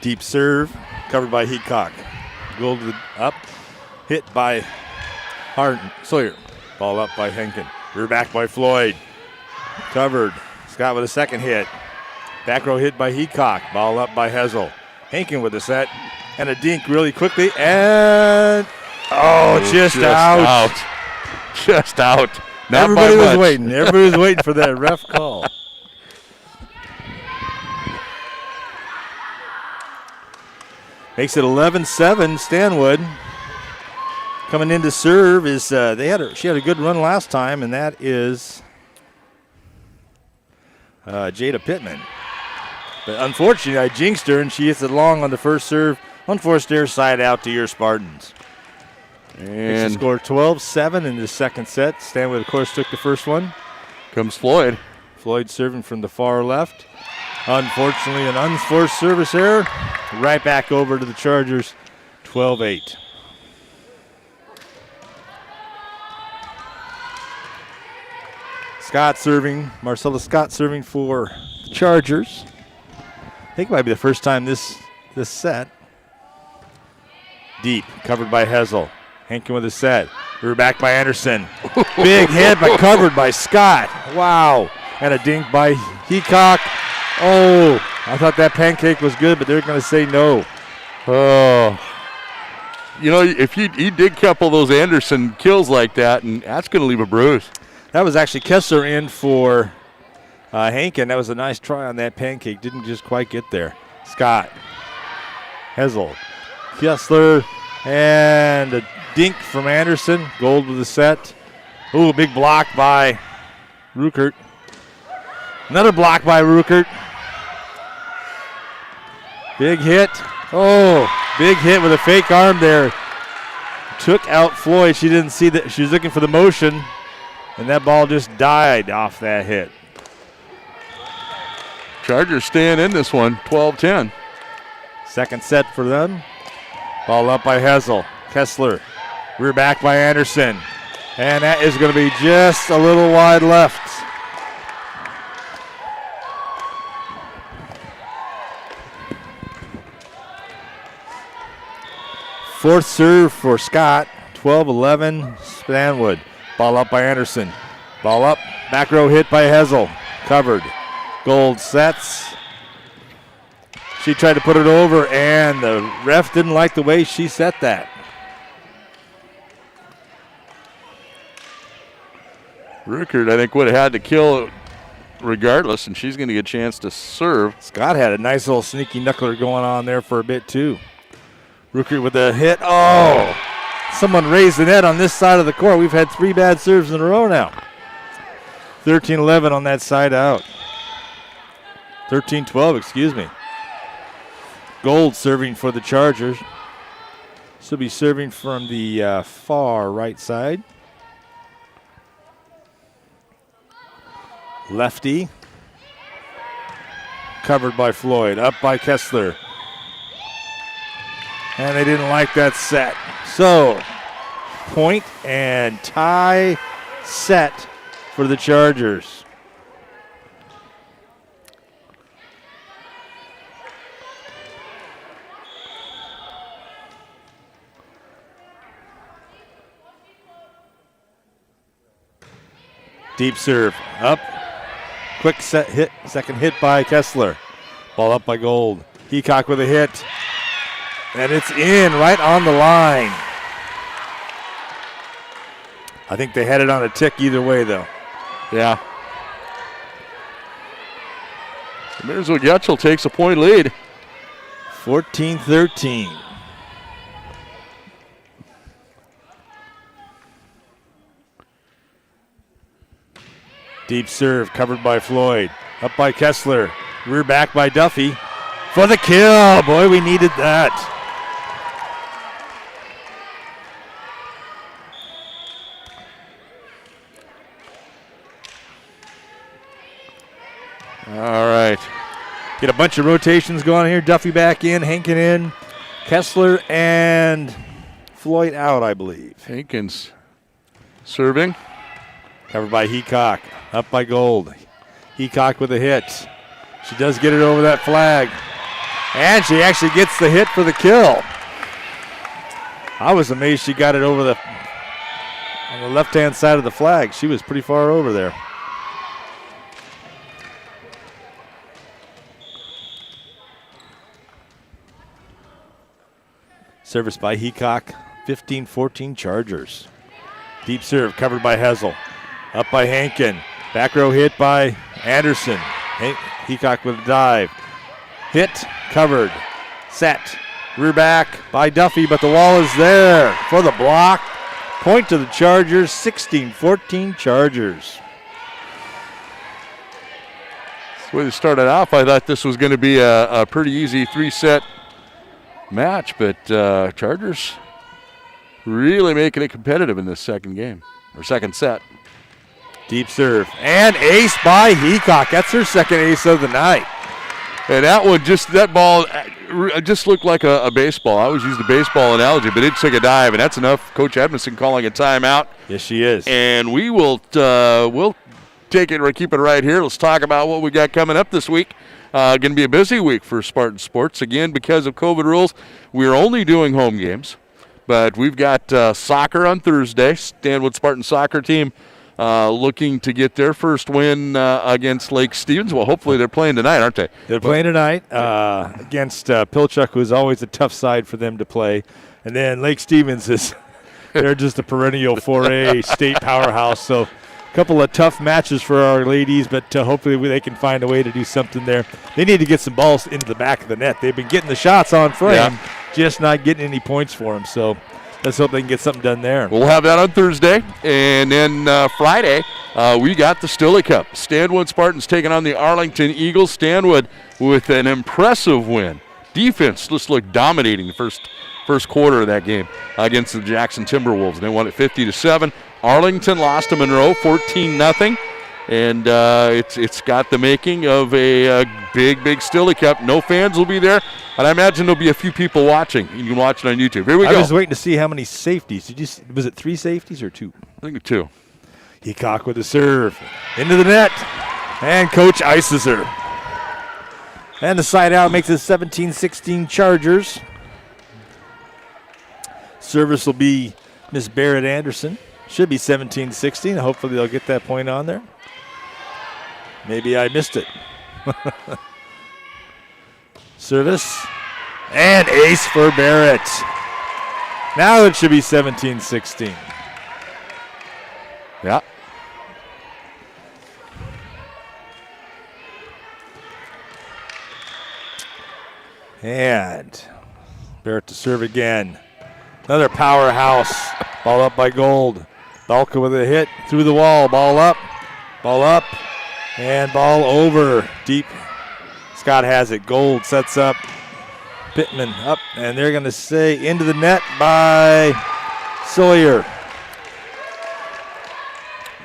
Deep serve, covered by Heacock. Gold up, hit by Sawyer. Ball up by Henkin. Rear back by Floyd. Covered. Scott with a second hit. Back row hit by Heacock. Ball up by Hessel. Henkin with the set. And a dink really quickly. And, just out.
Just out. Not
Everybody was waiting. Everybody was waiting for that ref call. Makes it 11-7. Stanwood coming in to serve is she had a good run last time, and that is Jada Pittman. But unfortunately, I jinxed her, and she hits it long on the first serve. Unforced air side out to your Spartans.
And
score 12-7 in the second set. Stanwood, of course, took the first one.
Comes Floyd.
Floyd serving from the far left. Unfortunately, an unforced service error. Right back over to the Chargers, 12-8. Scott serving, Marcella Scott serving for the Chargers. I think it might be the first time this set. Deep, covered by Hessel. Henkin with a set. Rear back by Anderson. Big hit, but covered by Scott. Wow. And a dink by Heacock. Oh, I thought that pancake was good, but they're going to say no.
Oh. You know, if he did a couple of those Anderson kills like that, and that's going to leave a bruise.
That was actually Kessler in for Hankin. That was a nice try on that pancake. Didn't just quite get there. Scott. Hessel. Kessler. And a dink from Anderson. Gold with the set. Ooh, big block by Ruckert. Another block by Ruckert. Big hit. Oh, big hit with a fake arm there. Took out Floyd. She didn't see that. She was looking for the motion, and that ball just died off that hit.
Chargers staying in this one, 12-10.
Second set for them. Ball up by Hessel. Kessler. Rear back by Anderson. And that is going to be just a little wide left. Fourth serve for Scott. 12-11 Stanwood. Ball up by Anderson. Ball up. Back row hit by Hessel. Covered. Gold sets. She tried to put it over, and the ref didn't like the way she set that.
Ruckert, I think, would have had to kill regardless, and she's going to get a chance to serve.
Scott had a nice little sneaky knuckler going on there for a bit, too. Ruckert with a hit. Oh! Someone raised the net on this side of the court. We've had 3 bad serves in a row now. 13-11 on that side out. 13-12, excuse me. Gold serving for the Chargers. She'll be serving from the far right side. Lefty. Covered by Floyd. Up by Kessler. And they didn't like that set. So, point and tie set for the Chargers. Deep serve. Up. Quick set hit. Second hit by Kessler. Ball up by Gold. Heacock with a hit. And it's in right on the line. I think they had it on a tick either way, though.
Yeah. Marysville Getchell takes a point lead.
14-13. Deep serve covered by Floyd. Up by Kessler. Rear back by Duffy. For the kill. Boy, we needed that.
All right.
Get a bunch of rotations going here. Duffy back in. Hankin in. Kessler and Floyd out, I believe.
Hankins serving.
Covered by Heacock. Up by Gold. Heacock with a hit. She does get it over that flag. And she actually gets the hit for the kill. I was amazed she got it over on the left-hand side of the flag. She was pretty far over there. Service by Heacock. 15-14 Chargers. Deep serve covered by Hessel. Up by Hankin. Back row hit by Anderson. Heacock with a dive. Hit, covered, set. Rear back by Duffy, but the wall is there for the block. Point to the Chargers, 16-14 Chargers.
The way they started off, I thought this was going to be a pretty easy three-set match, but Chargers really making it competitive in this second game, or second set.
Deep serve. And ace by Heacock. That's her second ace of the night.
And that ball just looked like a baseball. I always use the baseball analogy, but it took a dive, and that's enough. Coach Edmondson calling a timeout.
Yes, she is.
And we will we'll take it, keep it right here. Let's talk about what we got coming up this week. Going to be a busy week for Spartan Sports. Again, because of COVID rules, we're only doing home games. But we've got soccer on Thursday. Stanwood Spartan soccer team looking to get their first win against Lake Stevens. Well, hopefully they're playing tonight, aren't they?
They're playing tonight against Pilchuck, who is always a tough side for them to play. And then Lake Stevens they're just a perennial 4A state powerhouse. So a couple of tough matches for our ladies, but hopefully they can find a way to do something there. They need to get some balls into the back of the net. They've been getting the shots on frame, just not getting any points for them. So let's hope they can get something done there.
We'll have that on Thursday. And then Friday, we got the Stille Cup. Stanwood Spartans taking on the Arlington Eagles. Stanwood with an impressive win. Defense just looked dominating the first quarter of that game against the Jackson Timberwolves. They won it 50-7. Arlington lost to Monroe 14-0. And it's got the making of a big Stille Cup. No fans will be there, but I imagine there'll be a few people watching. You can watch it on YouTube. Here we go.
I was waiting to see how many safeties. Was it 3 safeties or 2?
I think 2.
Heacock with the serve. Into the net. And Coach ices her. And the side out makes it 17-16 Chargers. Service will be Miss Barrett Anderson. Should be 17-16. Hopefully they'll get that point on there. Maybe I missed it. Service. And ace for Barrett. Now it should be 17-16.
Yeah.
And Barrett to serve again. Another powerhouse. Ball up by Gold. Balka with a hit through the wall. Ball up. And ball over. Deep. Scott has it. Gold sets up. Pittman up. And they're going to say into the net by Sawyer.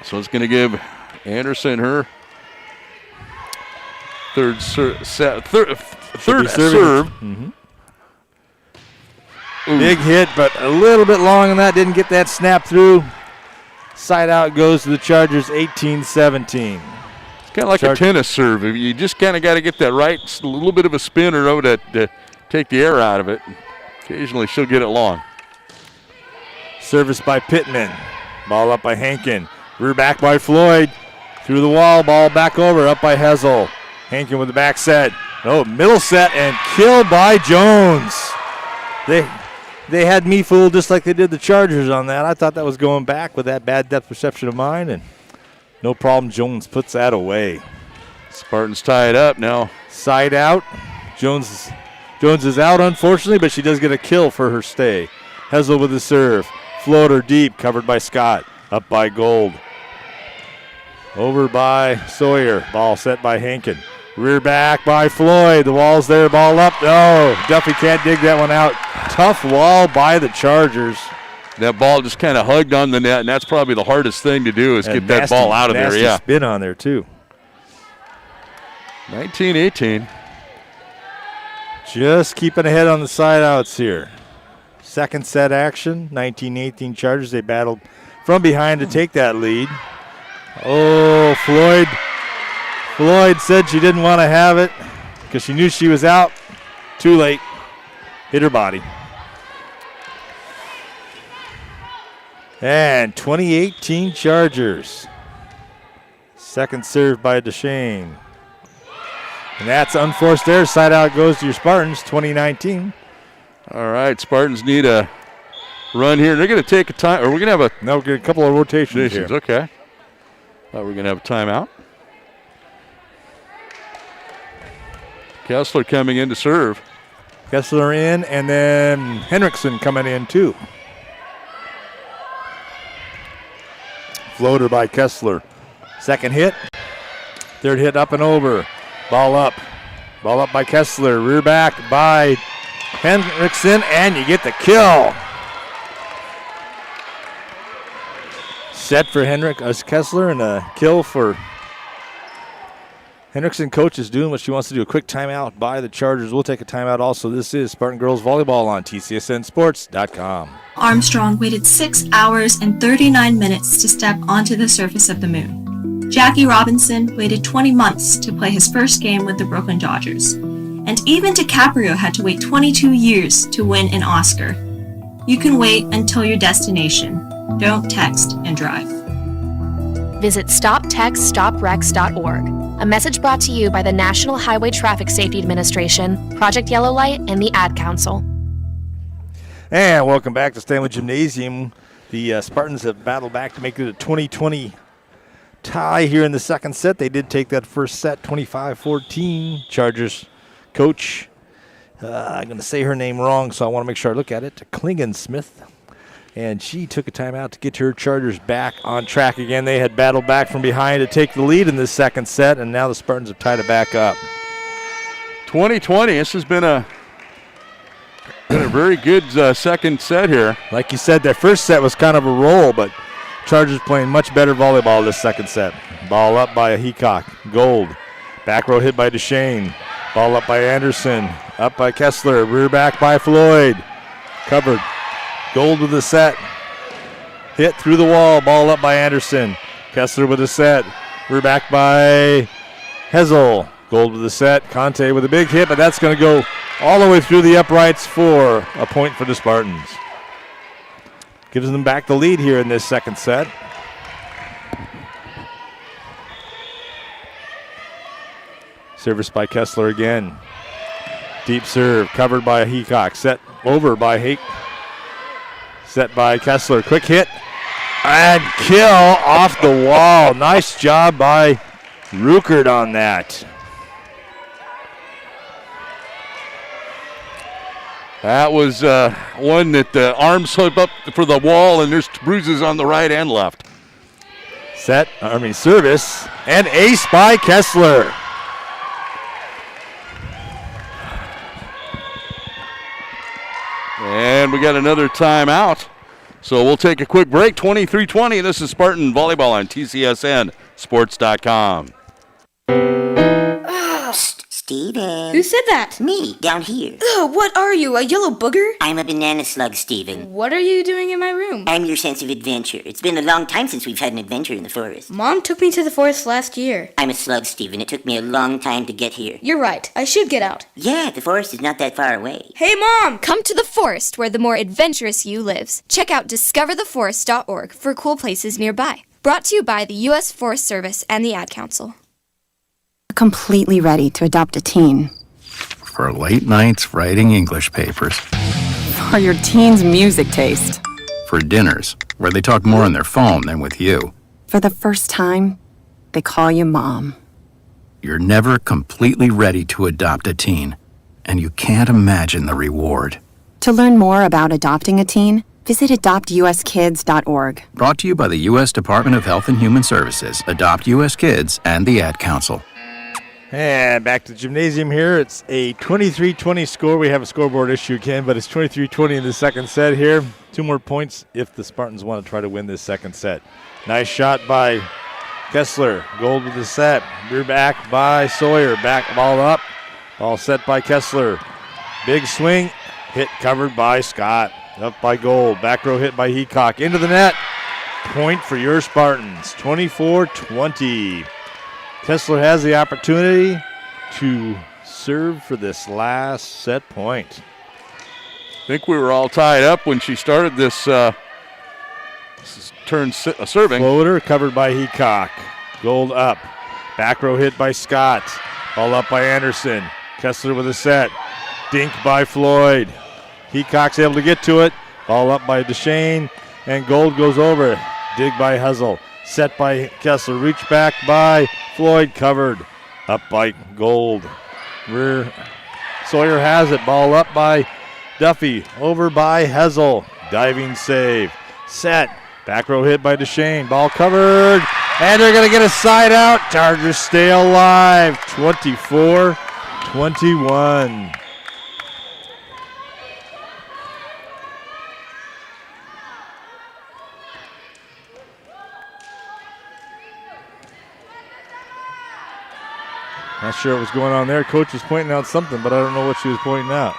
So it's going to give Anderson her Third serve.
Mm-hmm. Big hit, but a little bit long on that. Didn't get that snap through. Side out goes to the Chargers, 18-17.
It's kind of like a tennis serve. You just kind of got to get that right, a little bit of a spin or to take the air out of it. Occasionally she'll get it long.
Service by Pittman. Ball up by Hankin. Rear back by Floyd. Through the wall, ball back over, up by Hessel. Hankin with the back set. Oh, middle set and killed by Jones. They had me fooled just like they did the Chargers on that. I thought that was going back with that bad depth perception of mine, and no problem. Jones puts that away.
Spartans tie it up now.
Side out. Jones is out, unfortunately, but she does get a kill for her stay. Hessel with the serve. Floater deep, covered by Scott. Up by Gold. Over by Sawyer. Ball set by Hankin. Rear back by Floyd. The wall's there. Ball up. No, Duffy can't dig that one out. Tough wall by the Chargers.
That ball just kind of hugged on the net, and that's probably the hardest thing to do is get that ball out of there. Yeah,
spin on there, too.
19-18.
Just keeping ahead on the side outs here. Second set action, 19-18 Chargers. They battled from behind to take that lead. Oh, Floyd said she didn't want to have it because she knew she was out. Too late. Hit her body. And 2018 Chargers. Second serve by Deshane. And that's unforced error. Side out goes to your Spartans, 2019.
All right, Spartans need a run here. They're going to take a time, or we're going to have a...
No, we're get a couple of rotations here.
Okay. Thought we were going to have a timeout. Kessler coming in to serve.
Kessler in, and then Henriksen coming in too. Floater by Kessler. Second hit. Third hit up and over. Ball up. Ball up by Kessler. Rear back by Henriksen, and you get the kill. Set for Kessler and a kill for Henriksen. Coach is doing what she wants to do. A quick timeout by the Chargers. We'll take a timeout also. This is Spartan Girls Volleyball on TCSNsports.com.
Armstrong waited 6 hours and 39 minutes to step onto the surface of the moon. Jackie Robinson waited 20 months to play his first game with the Brooklyn Dodgers. And even DiCaprio had to wait 22 years to win an Oscar. You can wait until your destination. Don't text and drive.
Visit StopTextStopWrecks.org. A message brought to you by the National Highway Traffic Safety Administration, Project Yellow Light, and the Ad Council.
And welcome back to Stanley Gymnasium. The Spartans have battled back to make it a 20-20 tie here in the second set. They did take that first set 25-14. Chargers coach, I'm going to say her name wrong, so I want to make sure I look at it, Klingensmith. And she took a timeout to get her Chargers back on track again. They had battled back from behind to take the lead in this second set, and now the Spartans have tied it back up.
2020, this has been a very good second set here.
Like you said, that first set was kind of a roll, but Chargers playing much better volleyball this second set. Ball up by Heacock. Gold. Back row hit by Deshane. Ball up by Anderson. Up by Kessler. Rear back by Floyd. Covered. Gold with the set. Hit through the wall. Ball up by Anderson. Kessler with the set. Rear back by Hessel. Gold with the set. Conte with a big hit, but that's going to go all the way through the uprights for a point for the Spartans. Gives them back the lead here in this second set. Service by Kessler again. Deep serve, covered by Heacock. Set over by Hake. Set by Kessler. Quick hit. And kill off the wall. Nice job by Ruckert on that.
That was one that the arms slip up for the wall, and there's bruises on the right and left.
Service, and ace by Kessler.
And we got another timeout. So we'll take a quick break. 23-20. This is Spartan Volleyball on TCSN Sports.com.
Steven.
Who said that?
Me, down here.
Ugh, what are you, a yellow booger?
I'm a banana slug, Steven.
What are you doing in my room?
I'm your sense of adventure. It's been a long time since we've had an adventure in the forest.
Mom took me to the forest last year.
I'm a slug, Steven. It took me a long time to get here.
You're right. I should get out.
Yeah, the forest is not that far away.
Hey, Mom!
Come to the forest where the more adventurous you lives. Check out discovertheforest.org for cool places nearby. Brought to you by the U.S. Forest Service and the Ad Council.
Completely ready to adopt a teen.
For late nights writing English papers.
For your teen's music taste.
For dinners, where they talk more on their phone than with you.
For the first time, they call you Mom.
You're never completely ready to adopt a teen, and you can't imagine the reward.
To learn more about adopting a teen, visit adoptuskids.org.
Brought to you by the U.S. Department of Health and Human Services, Adopt U.S. Kids, and the Ad Council.
And back to the gymnasium here. It's a 23-20 score. We have a scoreboard issue again, but it's 23-20 in the second set here. 2 more points if the Spartans want to try to win this second set. Nice shot by Kessler. Gold with the set. Rear back by Sawyer. Back ball up. Ball set by Kessler. Big swing. Hit covered by Scott. Up by Gold. Back row hit by Heacock. Into the net. Point for your Spartans. 24-20. Kessler has the opportunity to serve for this last set point.
I think we were all tied up when she started this turn serving.
Floater covered by Heacock. Gold up. Back row hit by Scott. Ball up by Anderson. Kessler with a set. Dinked by Floyd. Heacock's able to get to it. Ball up by Deshane. And Gold goes over. Dig by Huzzle. Set by Kessler. Reach back by Floyd. Covered. Up by Gold. Rear. Sawyer has it. Ball up by Duffy. Over by Hessel. Diving save. Set. Back row hit by Deshane. Ball covered. And they're going to get a side out. Chargers stay alive. 24-21. Not sure what was going on there. Coach was pointing out something, but I don't know what she was pointing out.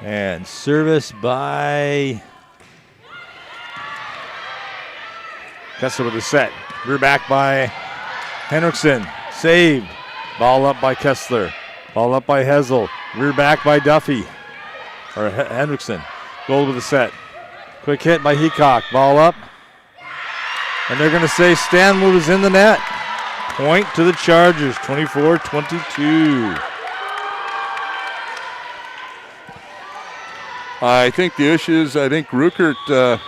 And service by Kessler with a set. Rear back by Henriksen. Saved. Ball up by Kessler. Ball up by Hessel. Rear back by Duffy. Or Henriksen. Gold with a set. Quick hit by Heacock. Ball up. And they're going to say Stanwood is in the net. Point to the Chargers, 24-22.
I think the issue is, I think Ruckert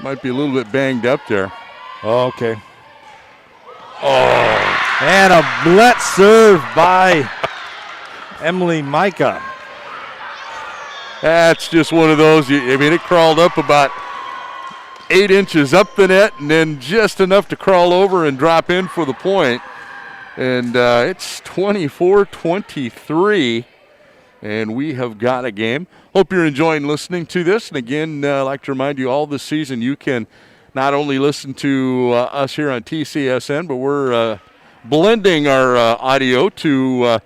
might be a little bit banged up there.
Oh, okay. Oh, and a Blitz serve by Emily Micah.
That's just one of those, I mean, it crawled up about 8 inches up the net and then just enough to crawl over and drop in for the point. And it's 24-23, and we have got a game. Hope you're enjoying listening to this. And again, I'd like to remind you all this season you can not only listen to us here on TCSN, but we're blending our audio to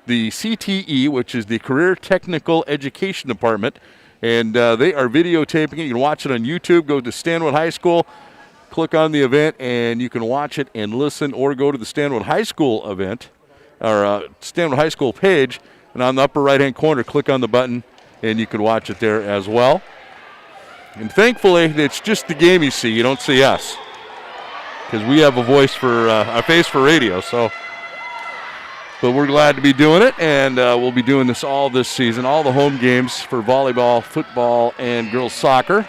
the CTE, which is the Career Technical Education Department. And they are videotaping it. You can watch it on YouTube. Go to Stanwood High School, click on the event, and you can watch it and listen, or go to the Stanwood High School event, or Stanwood High School page, and on the upper right-hand corner, click on the button, and you can watch it there as well. And thankfully, it's just the game you see. You don't see us, because we have a voice for, a face for radio, so. But we're glad to be doing it, and we'll be doing this all this season, all the home games for volleyball, football, and girls soccer,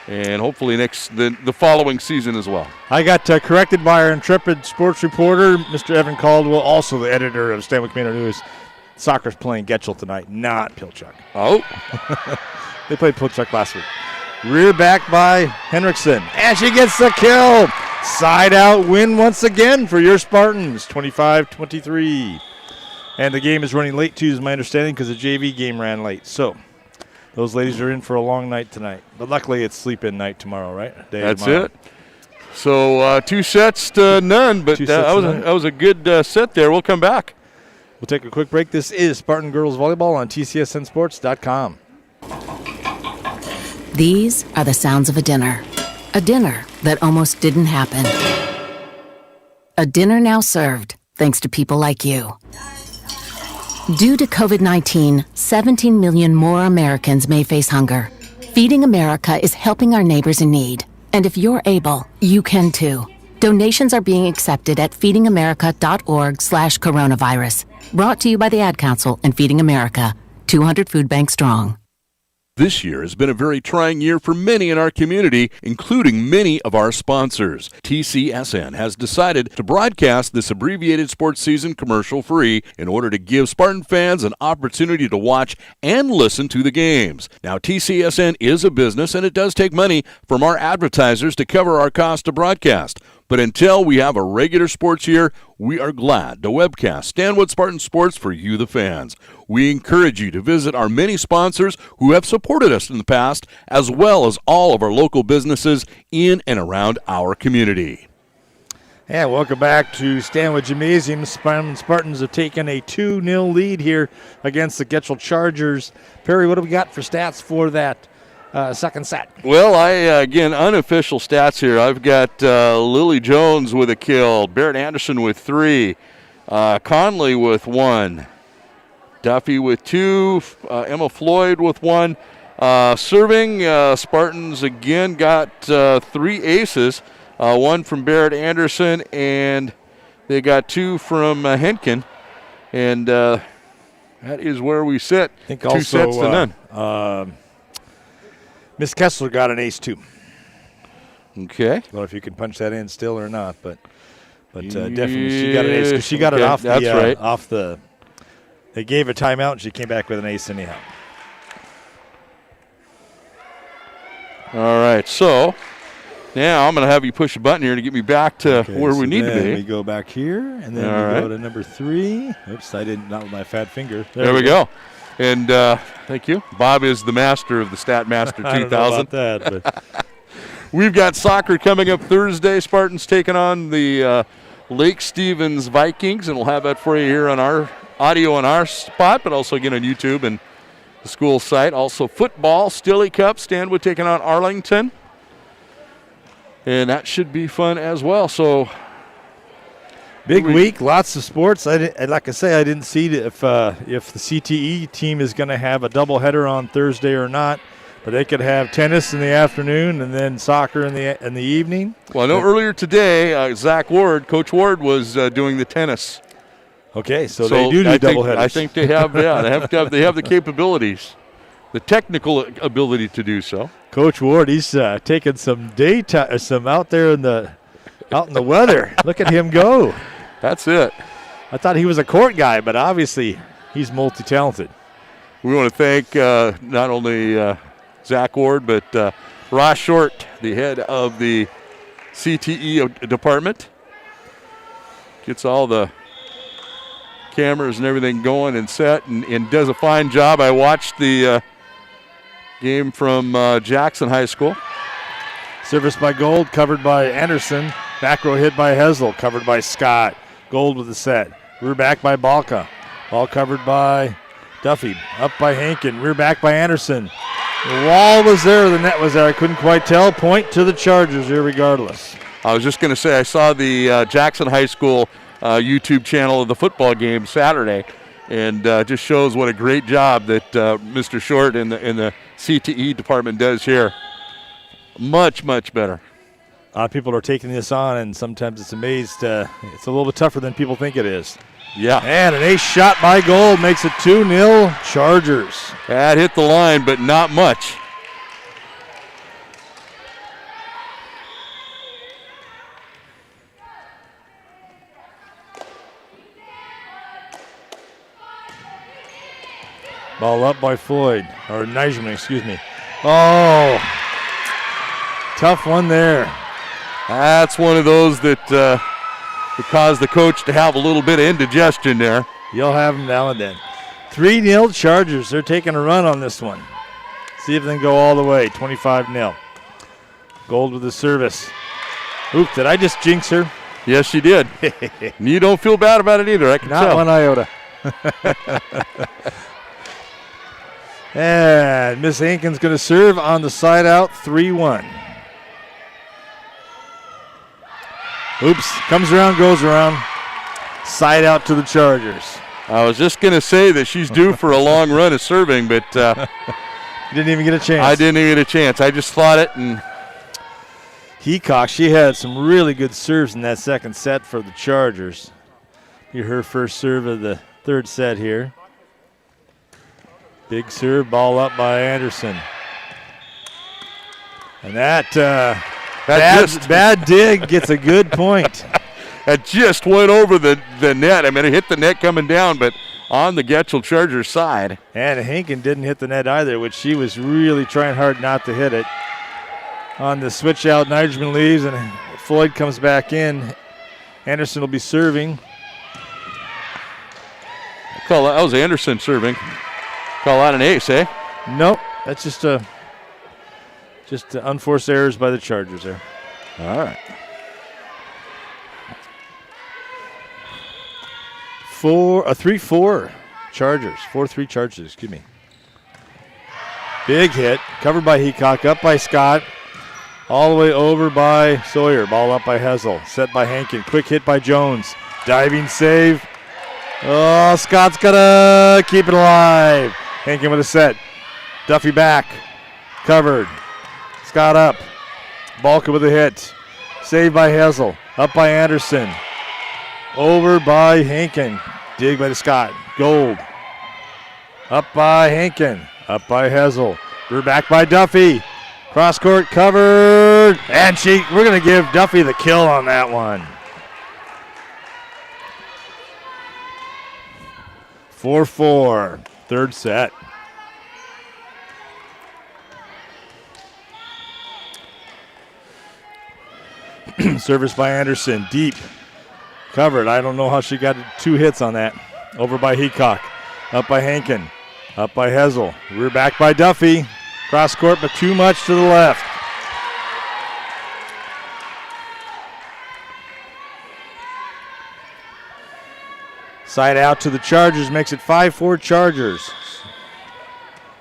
and hopefully the following season as well.
I got corrected by our intrepid sports reporter, Mr. Evan Caldwell, also the editor of Stanwood Community News. Soccer's playing Getchell tonight, not Pilchuck.
Oh.
They played Pilchuck last week. Rear back by Henriksen, and she gets the kill. Side out win once again for your Spartans, 25-23. And the game is running late too, is my understanding, because the JV game ran late. So those ladies are in for a long night tonight. But luckily it's sleep-in night tomorrow, right?
That's it. So 2 sets to none, but that was a good set there. We'll come back.
We'll take a quick break. This is Spartan Girls Volleyball on TCSNsports.com.
These are the sounds of a dinner that almost didn't happen. A dinner now served, thanks to people like you. Due to COVID-19, 17 million more Americans may face hunger. Feeding America is helping our neighbors in need. And if you're able, you can too. Donations are being accepted at feedingamerica.org/coronavirus. Brought to you by the Ad Council and Feeding America, 200 food banks strong.
This year has been a very trying year for many in our community, including many of our sponsors. TCSN has decided to broadcast this abbreviated sports season commercial-free in order to give Spartan fans an opportunity to watch and listen to the games. Now, TCSN is a business, and it does take money from our advertisers to cover our cost to broadcast. But until we have a regular sports year, we are glad to webcast Stanwood Spartan Sports for you, the fans. We encourage you to visit our many sponsors who have supported us in the past, as well as all of our local businesses in and around our community.
And welcome back to Stanwood Gymnasium. Spartans have taken a 2-0 lead here against the Getchell Chargers. Perry, what do we got for stats for that second set?
Well, again, unofficial stats here. I've got Lily Jones with a kill, Barrett Anderson with 3, Conley with 1, Duffy with 2, Emma Floyd with 1. Serving, Spartans again got 3 aces, 1 from Barrett Anderson, and they got 2 from Henkin. And that is where we sit.
I think
2
also,
sets to none.
Miss Kessler got an ace, too.
Okay.
I don't know if you can punch that in still or not, but definitely she got an ace. 'Cause she got it off
that's right.
off the. They gave a timeout, and she came back with an ace anyhow.
All right, so now I'm going to have you push a button here to get me back to where we need to be.
We go back here, and then we go to number 3. Oops, I didn't, not with my fat finger.
There we go. And thank you. Bob is the master of the Stat Master 2000.
I don't know about that, but
we've got soccer coming up Thursday. Spartans taking on the Lake Stevens Vikings, and we'll have that for you here on our audio on our spot, but also again on YouTube and the school site. Also football, Stilly Cup, Stanwood taking on Arlington. And that should be fun as well. So
big week, lots of sports. Like I say, I didn't see if the CTE team is going to have a doubleheader on Thursday or not, but they could have tennis in the afternoon and then soccer in the evening.
Well, I know earlier today, Coach Ward was doing the tennis.
Okay, so they do doubleheaders.
I think they have, they have the capabilities, the technical ability to do so.
Coach Ward, he's taking some daytime, some out there in the weather. Look at him go.
That's it.
I thought he was a court guy, but obviously he's multi-talented.
We want to thank not only Zach Ward, but Ross Short, the head of the CTE department. Gets all the cameras and everything going and set and does a fine job. I watched the game from Jackson High School.
Service by Gold, covered by Anderson. Back row hit by Hesel, covered by Scott. Gold with the set. Rear back by Balka. Ball covered by Duffy. Up by Hankin. Rear back by Anderson. The wall was there. The net was there. I couldn't quite tell. Point to the Chargers here regardless.
I was just going to say I saw the Jackson High School YouTube channel of the football game Saturday, and just shows what a great job that Mr. Short in the CTE department does here. Much, much better.
A lot of people are taking this on, and sometimes it's amazed. It's a little bit tougher than people think it is.
Yeah.
And an ace shot by Gold makes it 2-0 Chargers.
That hit the line, but not much.
Ball up by Floyd, or Nijman, excuse me. Oh, tough one there.
That's one of those that caused the coach to have a little bit of indigestion there.
You'll have them now and then. 3-0 Chargers. They're taking a run on this one. See if they can go all the way. 25-0. Gold with the service. Oops, did I just jinx her?
Yes, you did. And you don't feel bad about it either, I can
Not
tell.
one iota. And Miss Hankins going to serve on the side out, 3-1. Oops, comes around, goes around. Side out to the Chargers.
I was just going to say that she's due for a long run of serving, but
you didn't even get a chance.
I didn't even get a chance. I just thought it. And
Heacock, she had some really good serves in that second set for the Chargers. Be her first serve of the third set here. Big serve, ball up by Anderson. And that bad dig gets a good point.
It just went over the net. I mean, it hit the net coming down, but on the Getchell Chargers side.
And Hankin didn't hit the net either, which she was really trying hard not to hit it. On the switch out, Nigerman leaves, and Floyd comes back in. Anderson will be serving.
That was Anderson serving. Call that an ace, eh?
Nope, that's just unforced errors by the Chargers there.
All right.
3-4 Chargers. 4-3 Chargers, excuse me. Big hit, covered by Heacock, up by Scott. All the way over by Sawyer. Ball up by Hessel. Set by Hankin. Quick hit by Jones. Diving save. Oh, Scott's got to keep it alive. Hankin with a set. Duffy back. Covered. Scott up. Balka with a hit. Saved by Hessel. Up by Anderson. Over by Hankin. Dig by the Scott. Gold. Up by Hankin. Up by Hessel. We're back by Duffy. Cross court covered. And we're going to give Duffy the kill on that one. 4-4. Third set. Service by Anderson. Deep. Covered. I don't know how she got 2 hits on that. Over by Heacock. Up by Hankin. Up by Hessel. We're back by Duffy. Cross court, but too much to the left. Side out to the Chargers makes it 5-4 Chargers.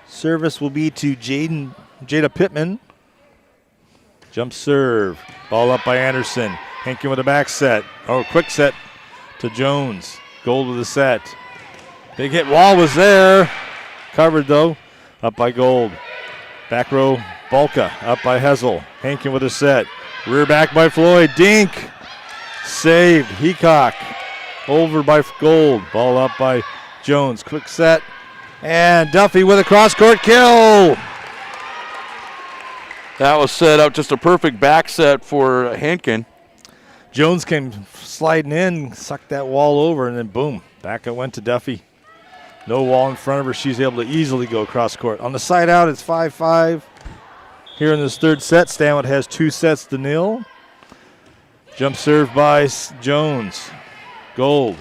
Service will be to Jada Pittman. Jump serve. Ball up by Anderson. Hankin with a back set. Quick set to Jones. Gold with a set. Big hit. Wall was there. Covered though. Up by Gold. Back row. Balka. Up by Hessel. Hankin with a set. Rear back by Floyd. Dink. Saved. Heacock. Over by Gold. Ball up by Jones. Quick set. And Duffy with a cross-court kill.
That was set up, just a perfect back set for Hankin.
Jones came sliding in, sucked that wall over, and then boom, back it went to Duffy. No wall in front of her. She's able to easily go cross-court. On the side out, it's 5-5. Here in this third set, Stanwood has 2-0. Jump serve by Jones. Gold.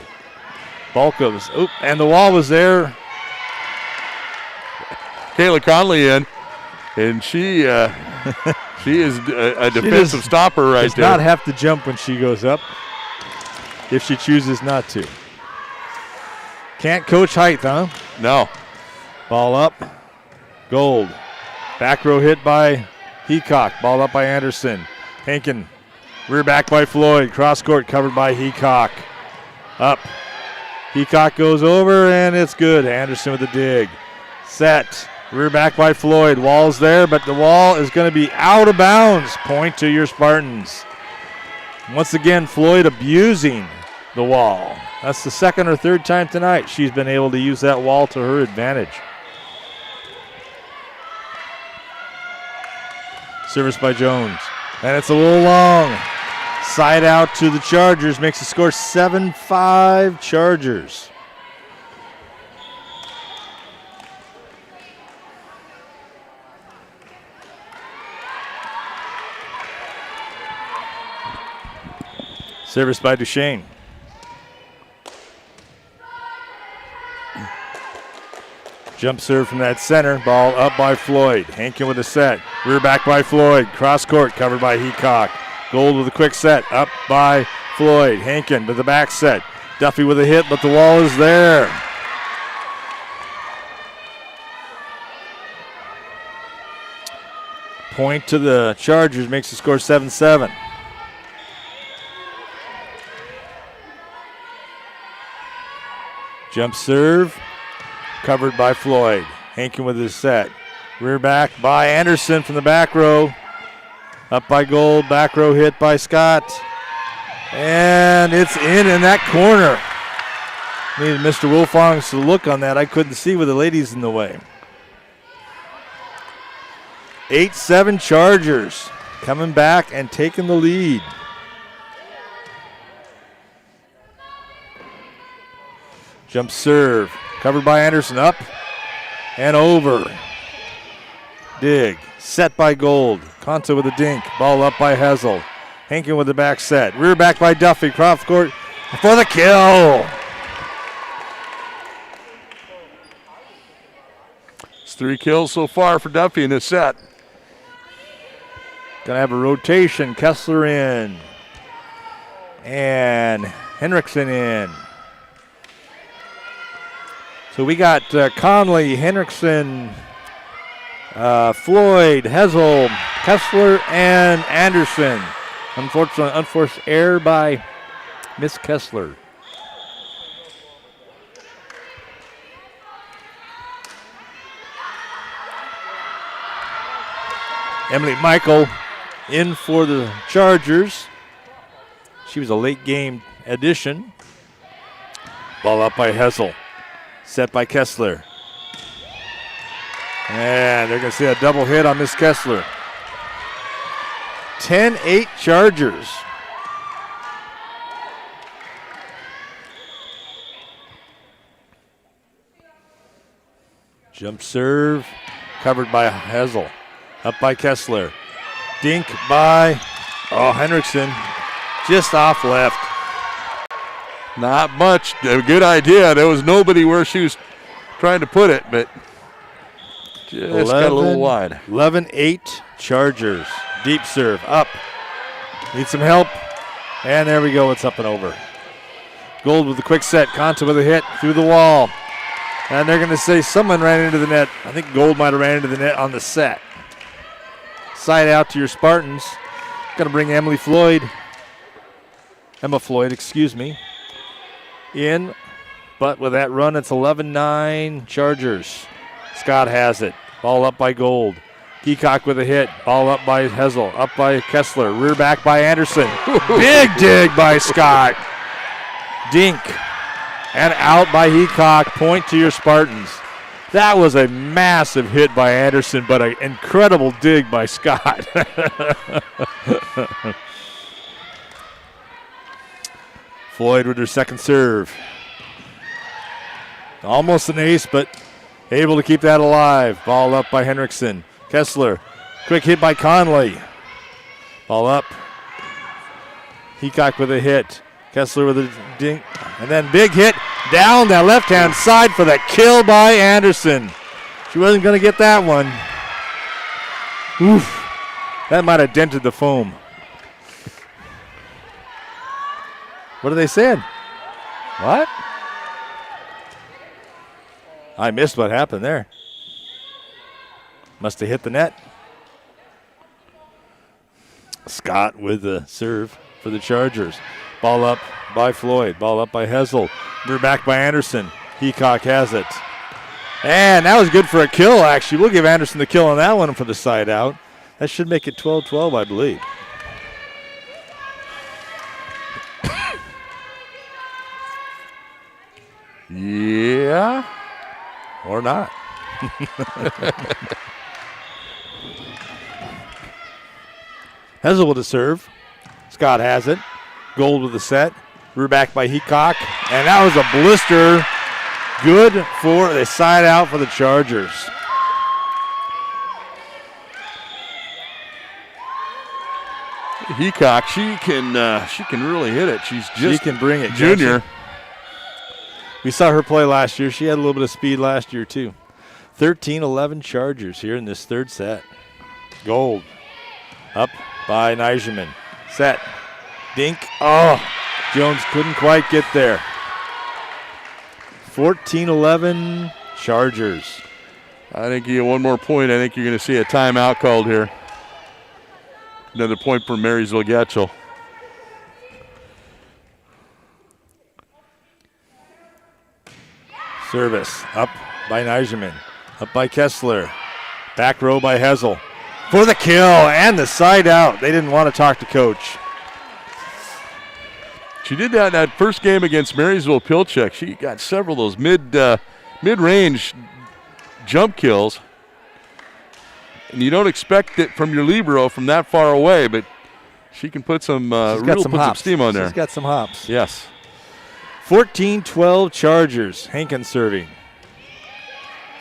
Balkovs. And the wall was there.
Kayla Conley in, and she is a defensive stopper right
does
there.
Not have to jump when she goes up if she chooses not to. Can't coach height, huh?
No.
Ball up. Gold. Back row hit by Heacock. Ball up by Anderson. Hankin. Rear back by Floyd. Cross court covered by Heacock. Up. Heacock goes over, and it's good. Anderson with the dig. Set. Rear back by Floyd. Wall's there, but the wall is going to be out of bounds. Point to your Spartans. Once again, Floyd abusing the wall. That's the second or third time tonight she's been able to use that wall to her advantage. Service by Jones. And it's a little long. Side out to the Chargers. Makes the score 7-5 Chargers. Service by Duchesne. Jump serve from that center. Ball up by Floyd. Hankin with a set. Rear back by Floyd. Cross court covered by Heacock. Gold with a quick set. Up by Floyd. Hankin with the back set. Duffy with a hit, but the wall is there. Point to the Chargers makes the score 7-7. Jump serve, covered by Floyd. Hankin with his set. Rear back by Anderson from the back row. Up by Gold, back row hit by Scott. And it's in that corner. Needed Mr. Wilfong to look on that. I couldn't see with the ladies in the way. 8-7 Chargers coming back and taking the lead. Jump serve, covered by Anderson, up and over. Dig, set by Gold. Conta with a dink, ball up by Hessel. Hankin with the back set, rear back by Duffy. Croft court for the kill.
It's 3 kills so far for Duffy in this set.
Gonna have a rotation. Kessler in. And Henriksen in. So we got Conley, Henriksen, Floyd, Hessel, Kessler, and Anderson. Unfortunately, unforced error by Miss Kessler. Emily Michael in for the Chargers. She was a late game addition. Ball up by Hessel. Set by Kessler. And they're going to see a double hit on Miss Kessler. 10-8 Chargers. Jump serve. Covered by Hessel. Up by Kessler. Dink by Henriksen. Just off left.
Not much. A good idea. There was nobody where she was trying to put it, but just got a little wide.
11-8 Chargers. Deep serve. Up. Need some help. And there we go. It's up and over. Gold with the quick set. Conta with a hit through the wall. And they're going to say someone ran into the net. I think Gold might have ran into the net on the set. Side out to your Spartans. Going to bring Emma Floyd, in. But with that run, it's 11-9 Chargers. Scott has it. Ball up by Gold. Heacock with a hit. Ball up by Hessel. Up by Kessler. Rear back by Anderson. Big dig by Scott. Dink. And out by Heacock. Point to your Spartans. That was a massive hit by Anderson, but an incredible dig by Scott. Floyd with her second serve. Almost an ace, but able to keep that alive. Ball up by Henriksen. Kessler. Quick hit by Conley. Ball up. Heacock with a hit. Kessler with a dink. And then big hit down that left-hand side for the kill by Anderson. She wasn't going to get that one. Oof. That might have dented the foam. What are they saying? What? I missed what happened there. Must have hit the net. Scott with the serve for the Chargers. Ball up by Floyd. Ball up by Hessel. Rear back by Anderson. Heacock has it. And that was good for a kill, actually. We'll give Anderson the kill on that one for the side out. That should make it 12-12, I believe.
Yeah.
Or not. Hessel with a serve. Scott has it. Gold with the set. Rear back by Heacock. And that was a blister. Good for the side out for the Chargers.
Heacock, she can really hit it. She
can bring it.
Junior.
We saw her play last year. She had a little bit of speed last year too. 13-11 Chargers here in this third set. Gold up by Nijman. Set. Dink. Oh, Jones couldn't quite get there. 14-11 Chargers.
I think you get one more point. I think you're going to see a timeout called here. Another point for Marysville Getchell.
Service up by Nijman. Up by Kessler. Back row by Hessel. For the kill and the side out. They didn't want to talk to coach.
She did that in that first game against Marysville Pilchuck. She got several of those mid-range jump kills. And you don't expect it from your libero from that far away, but she can put some some steam on there.
She's got some hops.
Yes.
14-12 Chargers. Hankins serving.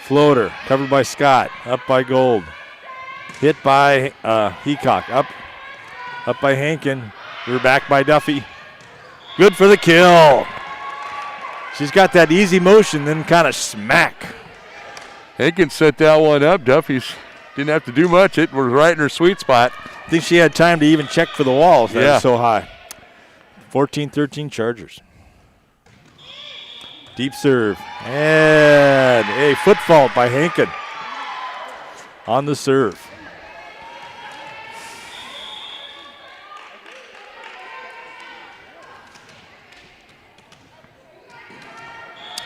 Floater covered by Scott. Up by Gold. Hit by Heacock. Up by Hankin. We're back by Duffy. Good for the kill. She's got that easy motion, then kind of smack.
Hankins set that one up. Duffy's didn't have to do much. It was right in her sweet spot.
I think she had time to even check for the walls. That
Yeah.
was so high. 14-13 Chargers. Deep serve. And a foot fault by Hankin on the serve.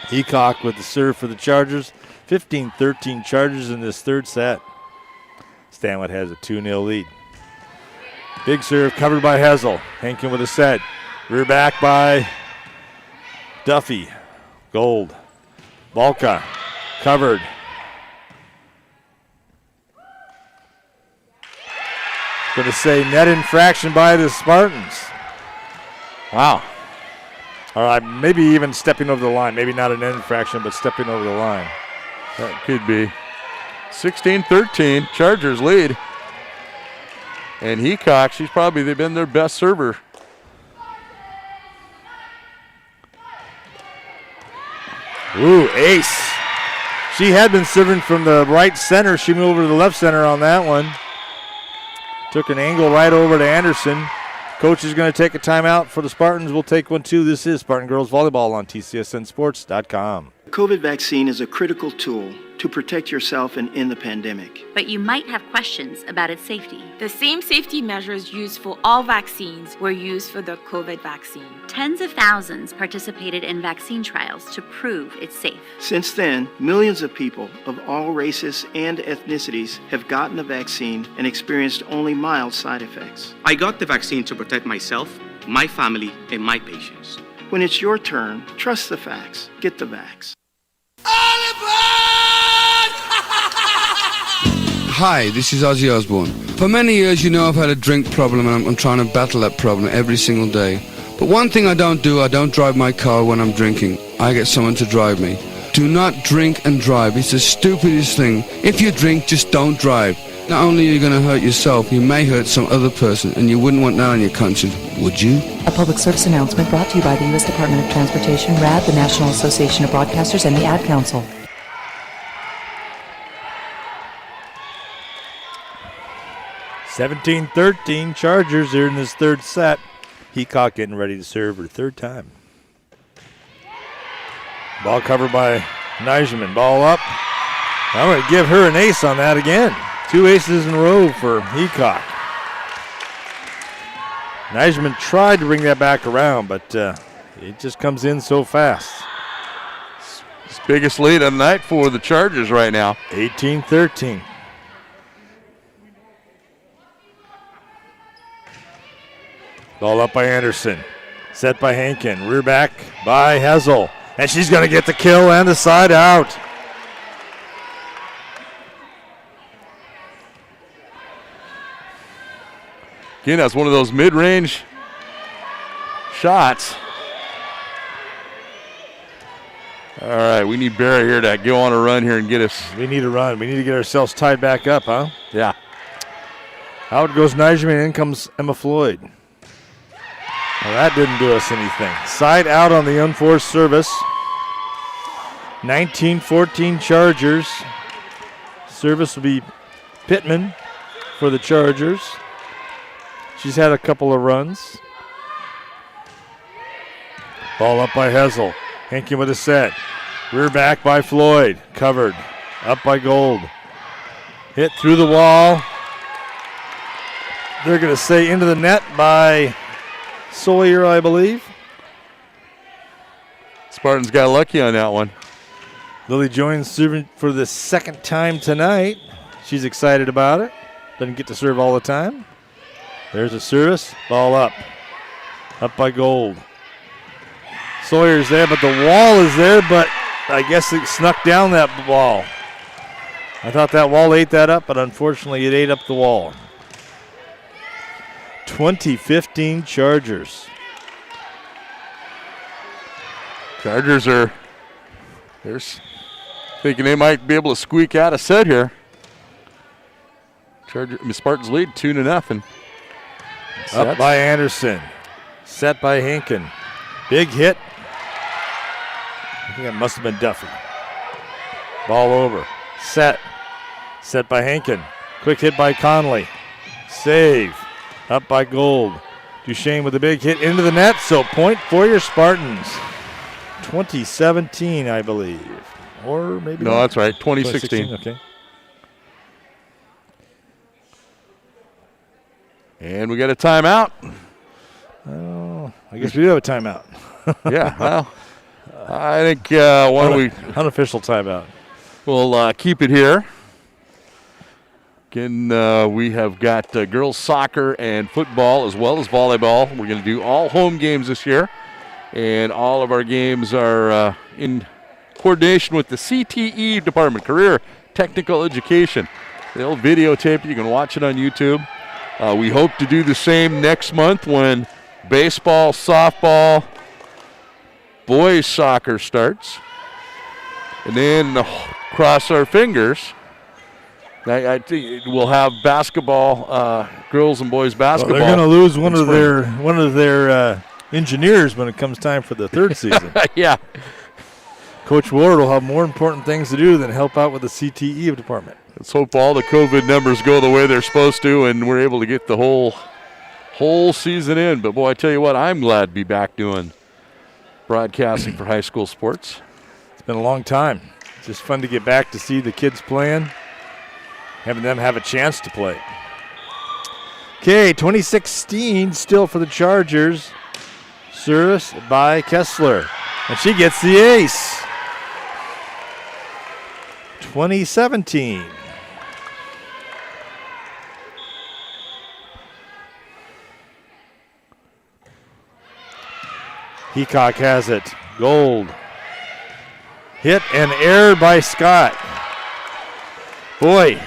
Heacock with the serve for the Chargers. 15-13 Chargers in this third set. Stanwood has a 2-0 lead. Big serve covered by Hessel. Hankin with a set. Rear back by Duffy. Gold. Balka covered. Going to say net infraction by the Spartans. Wow. All right, maybe even stepping over the line. Maybe not an infraction, but stepping over the line.
That could be. 16-13, Chargers lead. And Heacock, they've been their best server.
Ooh, ace. She had been serving from the right center. She moved over to the left center on that one. Took an angle right over to Anderson. Coach is going to take a timeout for the Spartans. We'll take one too. This is Spartan Girls Volleyball on TCSNsports.com.
The COVID vaccine is a critical tool to protect yourself and in the pandemic.
But you might have questions about its safety. The same safety measures used for all vaccines were used for the COVID vaccine.
Tens of thousands participated in vaccine trials to prove it's safe.
Since then, millions of people of all races and ethnicities have gotten the vaccine and experienced only mild side effects.
I got the vaccine to protect myself, my family, and my patients.
When it's your turn, trust the facts. Get the vax.
Hi, this is Ozzy Osbourne. For many years, you know I've had a drink problem and I'm trying to battle that problem every single day. But one thing I don't drive my car when I'm drinking. I get someone to drive me. Do not drink and drive. It's the stupidest thing. If you drink, just don't drive. Not only are you going to hurt yourself, you may hurt some other person, and you wouldn't want that on your conscience, would you?
A public service announcement brought to you by the U.S. Department of Transportation, RAD, the National Association of Broadcasters, and the Ad Council.
(17-13) Chargers here in this third set. Heacock getting ready to serve her third time. Ball covered by Nijman. Ball up. I'm going to give her an ace on that again. 2 aces in a row for Heacock. Nijman tried to bring that back around, but it just comes in so fast.
It's biggest lead of the night for the Chargers right now.
18-13. Ball up by Anderson. Set by Hankin. Rear back by Hessel. And she's going to get the kill and the side out.
Again, that's one of those mid-range shots. All right, we need Barry here to go on a run here and get us.
We need a run. We need to get ourselves tied back up, huh?
Yeah.
Out goes Nijman, in comes Emma Floyd. Well, that didn't do us anything. Side out on the unforced service. 19-14 Chargers. Service will be Pittman for the Chargers. She's had a couple of runs. Ball up by Hessel. Henkin with a set. Rear back by Floyd. Covered. Up by Gold. Hit through the wall. They're going to say into the net by Sawyer, I believe.
Spartans got lucky on that one.
Lily Joines serving for the second time tonight. She's excited about it. Doesn't get to serve all the time. There's a service. Ball up. Up by Gold. Sawyer's there, but the wall is there, but I guess it snuck down that wall. I thought that wall ate that up, but unfortunately it ate up the wall. 2015 Chargers.
Chargers are thinking they might be able to squeak out a set here. Spartans lead 2-0.
Up by Anderson. Set by Henkin. Big hit. I think that must have been Duffy. Ball over. Set. Set by Henkin. Quick hit by Conley. Save. Up by Gold. Duchesne with a big hit into the net, so point for your Spartans. 2017, I believe. Or maybe
no,
not.
That's right, 2016.
Okay.
And we got a timeout.
Oh, I guess we do have a timeout.
Yeah, well, I think why don't we...
Unofficial timeout.
We'll keep it here. Again, we have got girls soccer and football as well as volleyball. We're going to do all home games this year. And all of our games are in coordination with the CTE department, Career Technical Education. They'll videotape it. You can watch it on YouTube. We hope to do the same next month when baseball, softball, boys soccer starts. And then cross our fingers. I think we'll have basketball, girls and boys basketball.
Well, they're going to lose one of their engineers when it comes time for the third season.
Yeah.
Coach Ward will have more important things to do than help out with the CTE department.
Let's hope all the COVID numbers go the way they're supposed to and we're able to get the whole season in. But, boy, I tell you what, I'm glad to be back doing broadcasting for high school sports.
It's been a long time. It's just fun to get back to see the kids playing, having them have a chance to play. Okay, 2016 still for the Chargers. Service by Kessler. And she gets the ace. 2017. Peacock has it. Gold. Hit and error by Scott. Boy,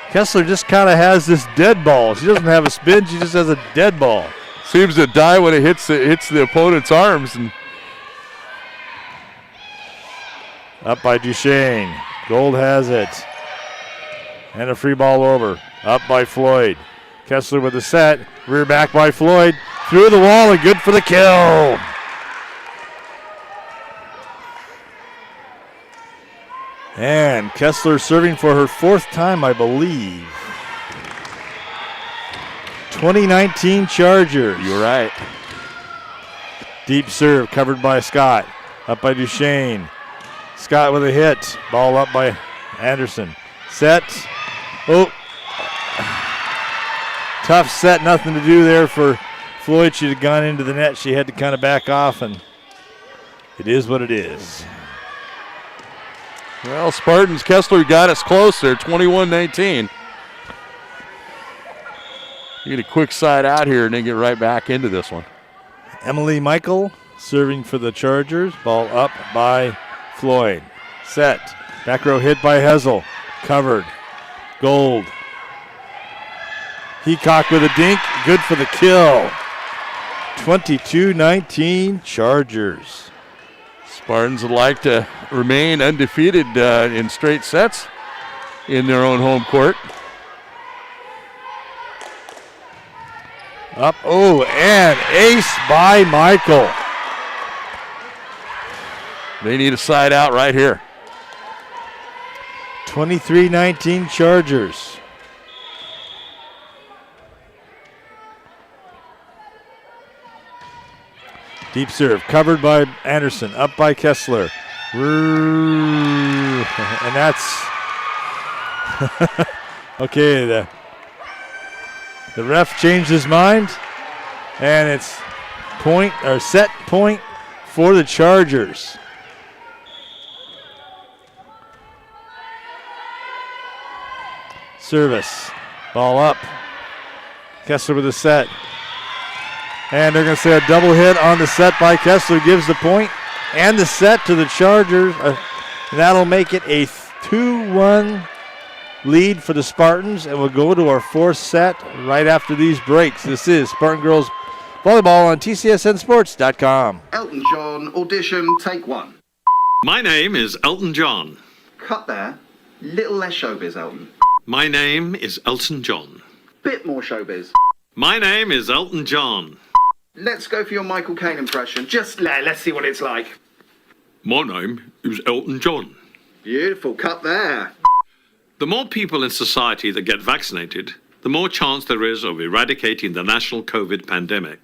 Kessler just kind of has this dead ball. She doesn't have a spin. She just has a dead ball.
Seems to die when it hits the opponent's arms. And
up by Duchesne. Gold has it. And a free ball over. Up by Floyd. Kessler with the set. Rear back by Floyd. Through the wall and good for the kill. And Kessler serving for her fourth time, I believe. 2019 Chargers.
You're right.
Deep serve covered by Scott. Up by Duchesne. Scott with a hit. Ball up by Anderson. Set. Oh. Tough set. Nothing to do there for Floyd. She'd have gone into the net. She had to kind of back off, and it is what it is.
Well, Spartans, Kessler got us close there, 21-19. You get a quick side out here and then get right back into this one.
Emily Michael serving for the Chargers. Ball up by Floyd. Set. Back row hit by Hessel. Covered. Gold. Peacock with a dink. Good for the kill. 22-19 Chargers.
Spartans would like to remain undefeated in straight sets in their own home court.
Up, oh, and ace by Michael.
They need a side out right here.
23-19 Chargers. Deep serve, covered by Anderson, up by Kessler. And that's okay. The ref changed his mind, and it's set point for the Chargers. Service, ball up. Kessler with a set. And they're going to say a double hit on the set by Kessler gives the point and the set to the Chargers. That'll make it a 2-1 lead for the Spartans, and we'll go to our fourth set right after these breaks. This is Spartan Girls Volleyball on TCSNSports.com.
Elton John, audition, take 1.
My name is Elton John.
Cut there. Little less showbiz, Elton.
My name is Elton John.
Bit more showbiz.
My name is Elton John.
Let's go for your Michael Caine impression. Just let's see what it's like.
My name is Elton John.
Beautiful. Cut there.
The more people in society that get vaccinated, the more chance there is of eradicating the national COVID pandemic.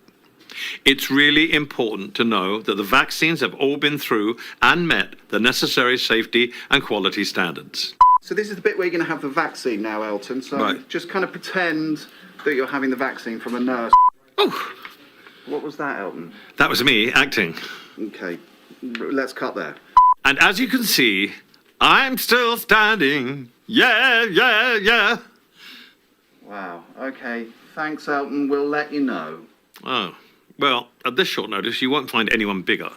It's really important to know that the vaccines have all been through and met the necessary safety and quality standards.
So this is the bit where you're going to have the vaccine now, Elton. So
right.
Just kind of pretend that you're having the vaccine from a nurse.
Oh!
What was that, Elton?
That was me acting.
Okay, let's cut there.
And as you can see, I'm still standing. Yeah, yeah, yeah.
Wow, okay. Thanks, Elton. We'll let you know.
Oh, well, at this short notice, you won't find anyone bigger.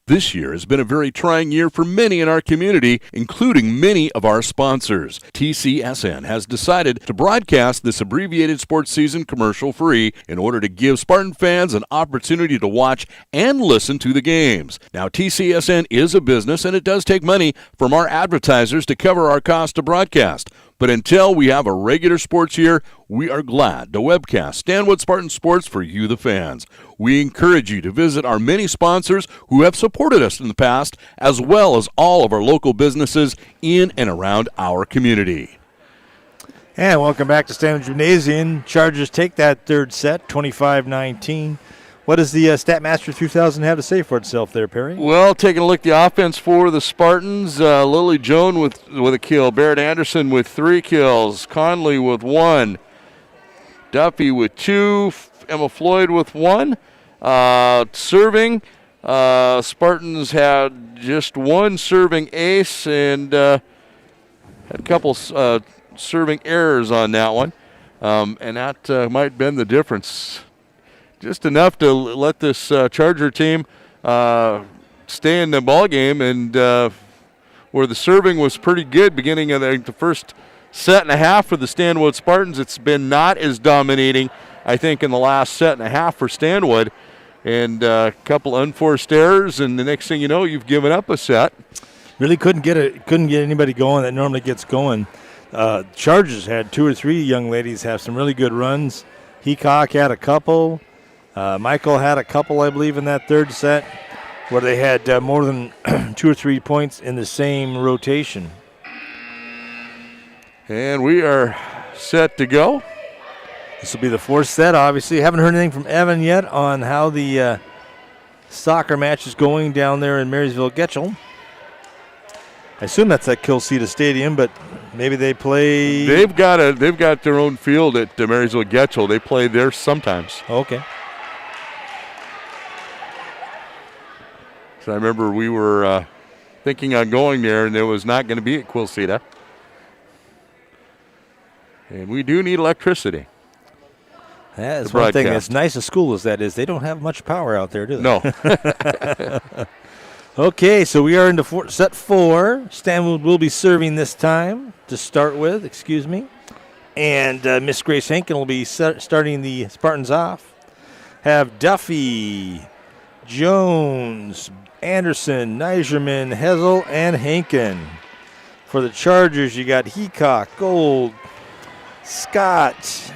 This year has been a very trying year for many in our community, including many of our sponsors. TCSN has decided to broadcast this abbreviated sports season commercial-free in order to give Spartan fans an opportunity to watch and listen to the games. Now, TCSN is a business, and it does take money from our advertisers to cover our cost to broadcast. But until we have a regular sports year, we are glad to webcast Stanwood Spartan Sports for you, the fans. We encourage you to visit our many sponsors who have supported us in the past, as well as all of our local businesses in and around our community.
And welcome back to Stanwood Gymnasium. Chargers take that third set, 25-19. What does the Statmaster 2000 have to say for itself there, Perry?
Well, taking a look at the offense for the Spartans, Lily Joan with a kill, Barrett Anderson with 3 kills, Conley with 1, Duffy with 2, Emma Floyd with 1. Serving, Spartans had just 1 serving ace and had a couple serving errors on that one, and that might have been the difference. Just enough to let this Charger team stay in the ball game, and where the serving was pretty good beginning of the first set and a half for the Stanwood Spartans. It's been not as dominating, I think, in the last set and a half for Stanwood, and a couple unforced errors, and the next thing you know, you've given up a set.
Really couldn't get anybody going that normally gets going. Chargers had 2 or 3 young ladies have some really good runs. Heacock had a couple. Michael had a couple, I believe, in that third set where they had more than 2 or 3 points in the same rotation.
And we are set to go.
This will be the fourth set, obviously. Haven't heard anything from Evan yet on how the soccer match is going down there in Marysville, Getchell. I assume that's at Kilseda Stadium, but maybe they play.
They've got their own field at Marysville Getchell. They play there sometimes.
Okay.
So I remember we were thinking on going there, and there was not going to be at Quilceda. And we do need electricity.
That's one thing that's nice a school as that is. They don't have much power out there, do they?
No.
Okay, so we are into set 4. Stanwood will be serving this time to start with, And Miss Grace Henkin will be starting the Spartans off. Have Duffy, Jones, Anderson, Neiserman, Hessel, and Henkin. For the Chargers, you got Heacock, Gold, Scott.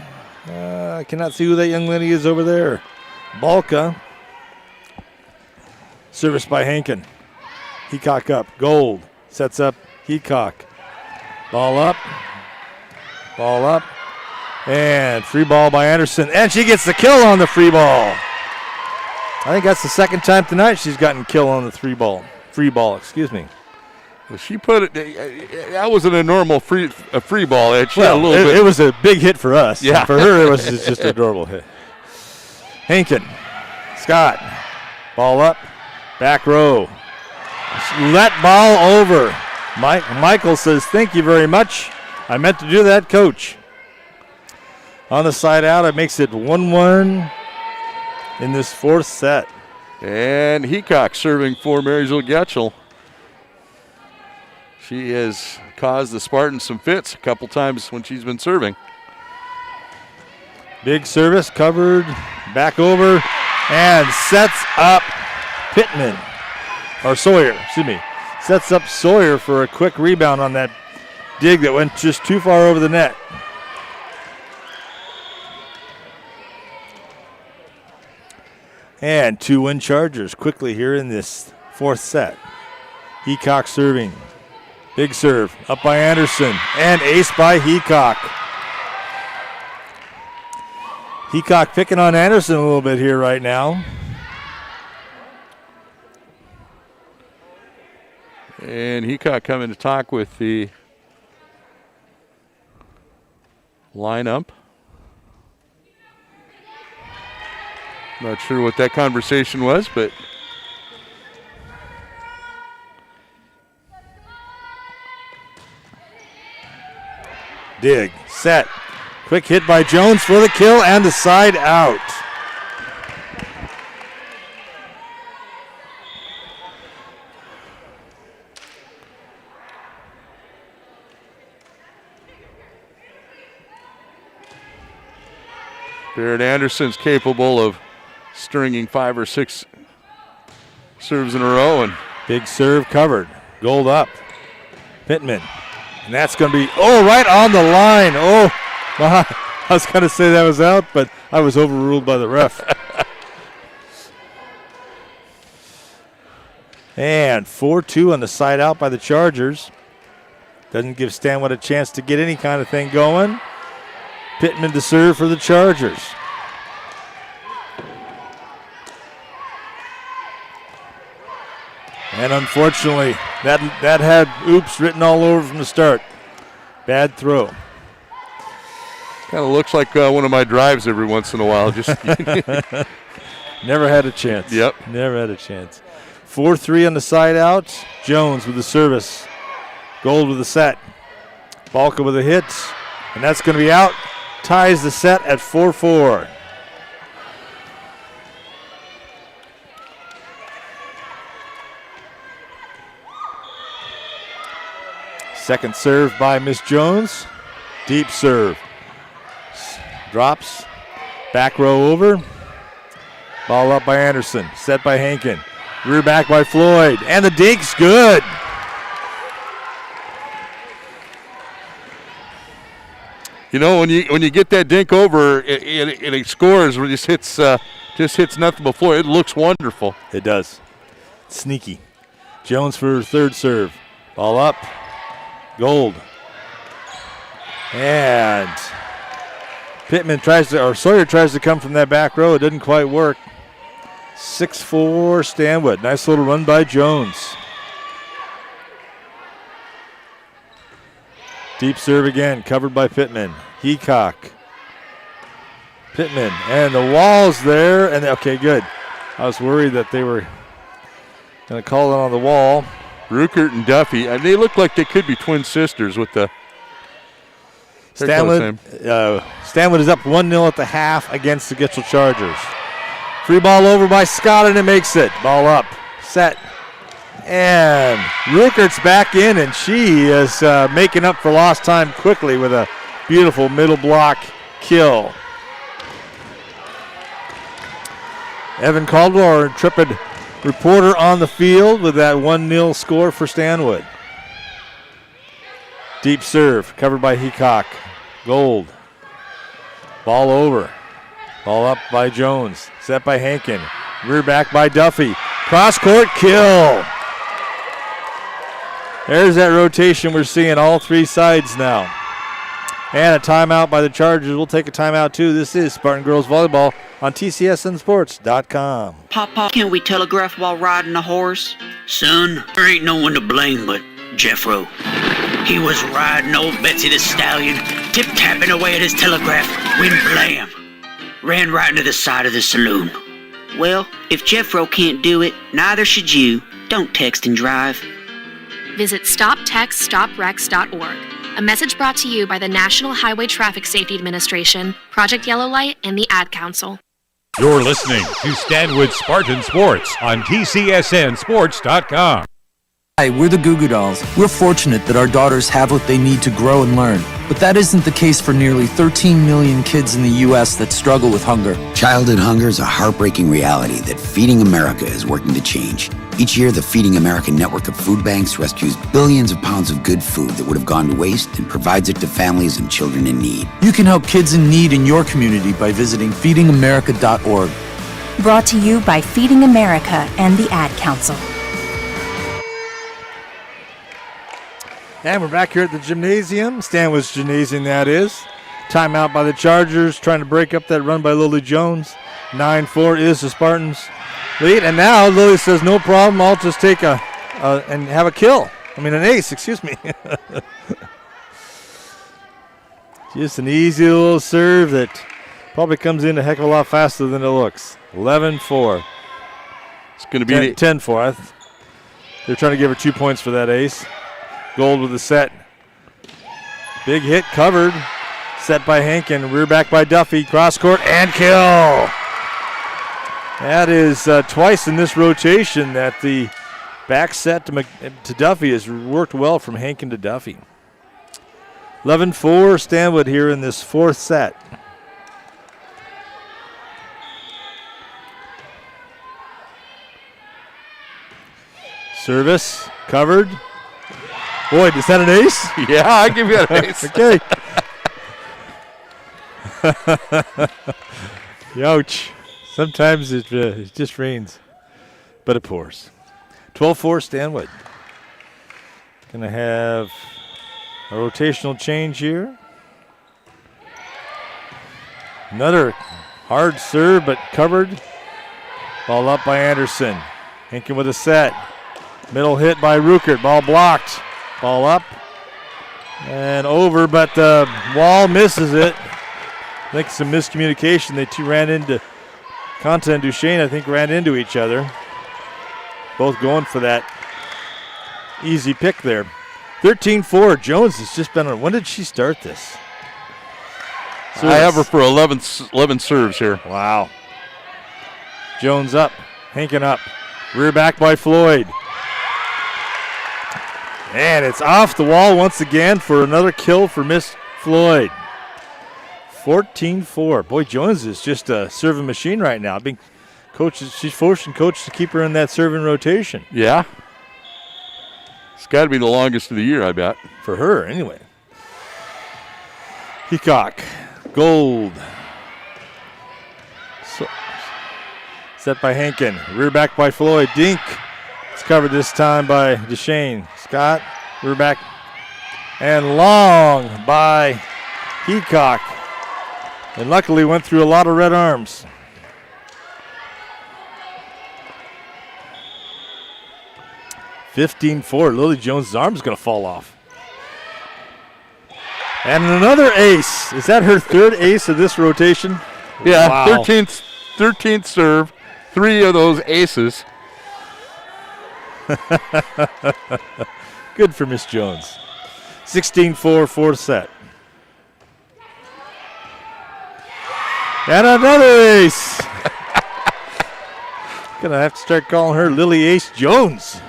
I cannot see who that young lady is over there. Balka. Service by Henkin. Heacock up. Gold. Sets up Heacock. Ball up. Ball up. And free ball by Anderson. And she gets the kill on the free ball. I think that's the second time tonight she's gotten kill on the free ball, excuse me.
Well, she put it. That wasn't a normal free ball. She had a little bit.
It was a big hit for us.
Yeah.
For her, it was just a adorable hit. Hankin, Scott, ball up, back row. Let ball over. Michael says, "Thank you very much. I meant to do that, coach." On the side out, it makes it 1-1 in this fourth set.
And Heacock serving for Marysville Getchell. She has caused the Spartans some fits a couple times when she's been serving.
Big service, covered, back over, and sets up Pittman. Or Sawyer, excuse me. Sets up Sawyer for a quick rebound on that dig that went just too far over the net. And 2-win Chargers quickly here in this fourth set. Heacock serving. Big serve up by Anderson and ace by Heacock. Heacock picking on Anderson a little bit here right now.
And Heacock coming to talk with the lineup. Not sure what that conversation was, but
dig, set, quick hit by Jones for the kill and the side out.
Barrett Anderson's capable of stringing 5 or 6 serves in a row. And
big serve covered. Gold up. Pittman. And that's going to be, right on the line. I was going to say that was out, but I was overruled by the ref. And 4-2 on the side out by the Chargers. Doesn't give Stanwood a chance to get any kind of thing going. Pittman to serve for the Chargers. And unfortunately, that had oops written all over from the start. Bad throw.
Kind of looks like one of my drives every once in a while. Just
never had a chance.
Yep.
Never had a chance. 4-3 on the side out. Jones with the service. Gold with the set. Balka with a hit. And that's going to be out. Ties the set at 4-4. Second serve by Miss Jones. Deep serve. Drops. Back row over. Ball up by Anderson. Set by Hankin. Rear back by Floyd. And the dink's good.
You know, when you get that dink over, it scores. It just hits nothing but Floyd. It looks wonderful.
It does. Sneaky. Jones for her third serve. Ball up. Gold. And Sawyer tries to come from that back row. It didn't quite work. 6-4 Stanwood. Nice little run by Jones. Deep serve again, covered by Pittman. Heacock. Pittman, and the wall's there. And okay, good. I was worried that they were going to call it on the wall.
Ruckert and Duffy, they look like they could be twin sisters with the
Stanwood is up 1-0 at the half against the Getchell Chargers. Free ball over by Scott, and it makes it. Ball up, set, and Ruckert's back in, and she is making up for lost time quickly with a beautiful middle block kill. Evan Caldwell, our intrepid reporter on the field with that 1-0 score for Stanwood. Deep serve, covered by Heacock. Gold. Ball over. Ball up by Jones. Set by Hankin. Rear back by Duffy. Cross-court kill. There's that rotation we're seeing all three sides now. And a timeout by the Chargers. We'll take a timeout, too. This is Spartan Girls Volleyball on TCSNsports.com.
Papa, can we telegraph while riding a horse?
Son, there ain't no one to blame but Jeffro. He was riding old Betsy the Stallion, tip-tapping away at his telegraph, when blam! Ran right into the side of the saloon.
Well, if Jeffro can't do it, neither should you. Don't text and drive.
Visit StopTextStopWrecks.org. A message brought to you by the National Highway Traffic Safety Administration, Project Yellow Light, and the Ad Council.
You're listening to Stanwood Spartan Sports on TCSNsports.com.
Hi, we're the Goo Goo Dolls. We're fortunate that our daughters have what they need to grow and learn. But that isn't the case for nearly 13 million kids in the U.S. that struggle with hunger.
Childhood hunger is a heartbreaking reality that Feeding America is working to change. Each year, the Feeding America network of food banks rescues billions of pounds of good food that would have gone to waste and provides it to families and children in need.
You can help kids in need in your community by visiting feedingamerica.org.
Brought to you by Feeding America and the Ad Council.
And we're back here at the gymnasium. Stanwood's gymnasium, that is. Timeout by the Chargers, trying to break up that run by Lily Jones. 9-4 is the Spartans' lead. And now Lily says, no problem, I'll just take and have a kill. An ace, excuse me. Just an easy little serve that probably comes in a heck of a lot faster than it looks. 11-4.
It's going to be
10-4. They're trying to give her 2 points for that ace. Gold with the set. Big hit covered. Set by Hankin. Rear back by Duffy. Cross court and kill. That is twice in this rotation that the back set to Duffy has worked well from Hankin to Duffy. 11-4 Stanwood here in this fourth set. Service covered. Boy, is that an ace?
Yeah, I give you an ace.
Okay. Ouch. Sometimes it just rains, but it pours. 12-4 Stanwood. Going to have a rotational change here. Another hard serve, but covered. Ball up by Anderson. Hinkin with a set. Middle hit by Ruckert. Ball blocked. Ball up and over, but the wall misses it. I think some miscommunication. They two ran into Conta and Duchesne, I think, ran into each other. Both going for that easy pick there. 13-4. Jones has just been on. When did she start this?
I have her for 11 serves here.
Wow. Jones up. Hankin up. Rear back by Floyd. And it's off the wall once again for another kill for Miss Floyd. 14-4. Boy, Jones is just a serving machine right now. She's forcing coach to keep her in that serving rotation.
Yeah. It's got to be the longest of the year, I bet.
For her, anyway. Heacock. Gold. Set by Hankin. Rear back by Floyd. Dink. It's covered this time by Duchesne. Scott, rear back, and long by Heacock. And luckily went through a lot of red arms. (15-4). Lily Jones' arm is going to fall off. And another ace. Is that her third ace of this rotation?
Yeah,
wow.
13th serve. 3 of those aces.
Good for Miss Jones. 16-4, fourth set. And another ace. Gonna have to start calling her Lily Ace Jones.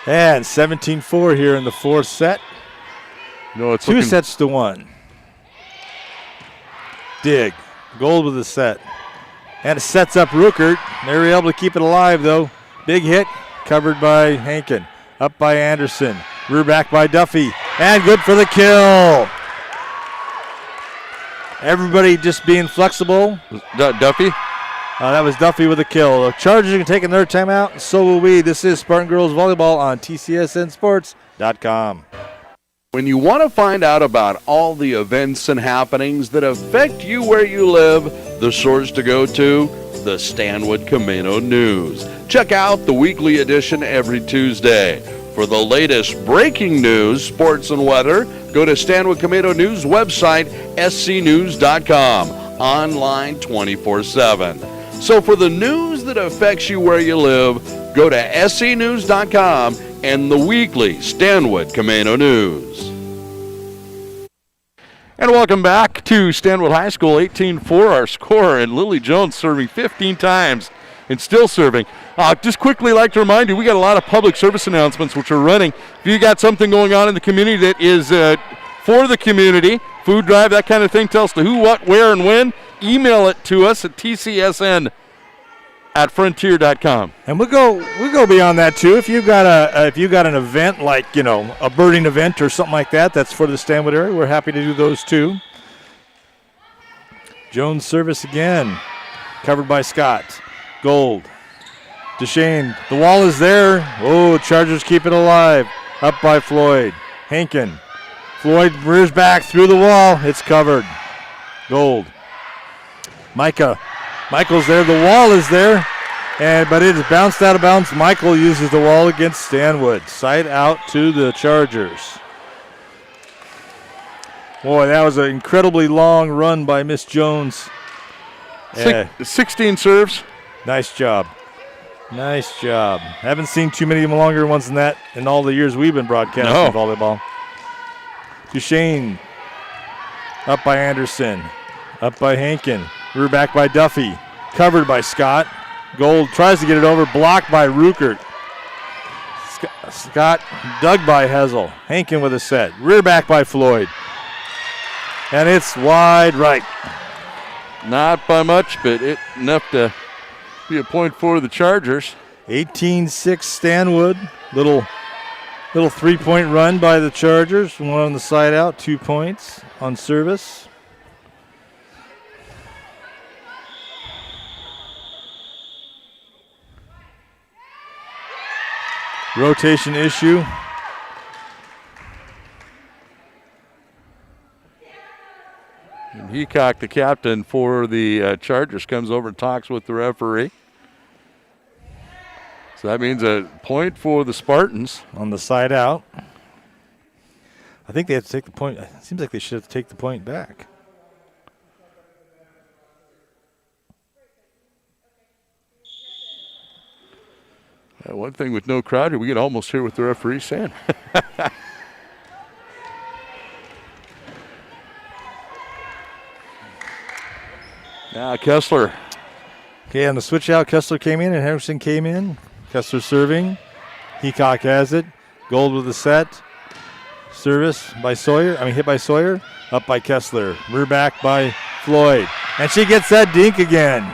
And 17-4 here in the fourth set.
No, it's
2 sets to 1. Dig. Gold with the set. And it sets up Ruckert. They were able to keep it alive, though. Big hit. Covered by Hankin. Up by Anderson. Rear back by Duffy. And good for the kill. Everybody just being flexible.
Duffy?
That was Duffy with a kill. The Chargers are taking their timeout, and so will we. This is Spartan Girls Volleyball on TCSNsports.com.
When you want to find out about all the events and happenings that affect you where you live, the source to go to, the Stanwood Camino News. Check out the weekly edition every Tuesday. For the latest breaking news, sports, and weather, go to Stanwood Camino News website, scnews.com, online 24/7. So for the news that affects you where you live, go to scnews.com and the weekly Stanwood Camino News. And welcome back to Stanwood High School, 18-4 our score, and Lily Jones serving 15 times and still serving. Just quickly like to remind you, we got a lot of public service announcements which are running. If you got something going on in the community that is for the community, food drive, that kind of thing, tell us the who, what, where, and when, email it to us at tcsn@frontier.com.
And we'll go beyond that too. If you got an event like, a birding event or something like that, that's for the Stanwood area, we're happy to do those too. Jones service again, covered by Scott. Gold. DeShane, the wall is there. Oh, Chargers keep it alive. Up by Floyd. Hankin. Floyd rears back through the wall. It's covered. Gold. Micah. Michael's there. The wall is there. But it is bounced out of bounds. Michael uses the wall against Stanwood. Side out to the Chargers. Boy, that was an incredibly long run by Miss Jones.
16 serves.
Nice job. Nice job. Haven't seen too many longer ones than that in all the years we've been broadcasting volleyball. DeShane. Up by Anderson. Up by Hankin. Rear back by Duffy. Covered by Scott. Gold tries to get it over. Blocked by Ruckert. Scott dug by Hessel. Hankin with a set. Rear back by Floyd. And it's wide right.
Not by much, but enough to be a point for the Chargers.
18-6 Stanwood. Little 3-point run by the Chargers. One on the side out, 2 points on service. Rotation issue.
And Heacock, the captain for the Chargers, comes over and talks with the referee. So that means a point for the Spartans.
On the side out. I think they have to take the point. It seems like they should have to take the point back.
One thing with no crowd here, we can almost hear what the referee's saying. Now Kessler.
Okay, on the switch out, Kessler came in and Henderson came in. Kessler serving. Heacock has it. Gold with the set. Service by Sawyer. Hit by Sawyer. Up by Kessler. Rear back by Floyd. And she gets that dink again.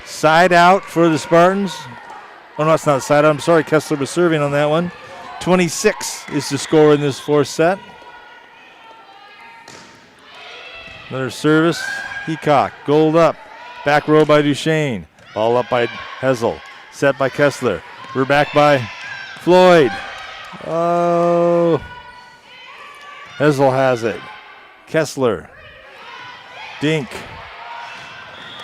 Side out for the Spartans. Oh, no, it's not a side out. I'm sorry, Kessler was serving on that one. 26 is the score in this fourth set. Another service. Heacock. Gold up. Back row by DeShane. Ball up by Hessel. Set by Kessler. We're back by Floyd. Oh. Hessel has it. Kessler. Dink.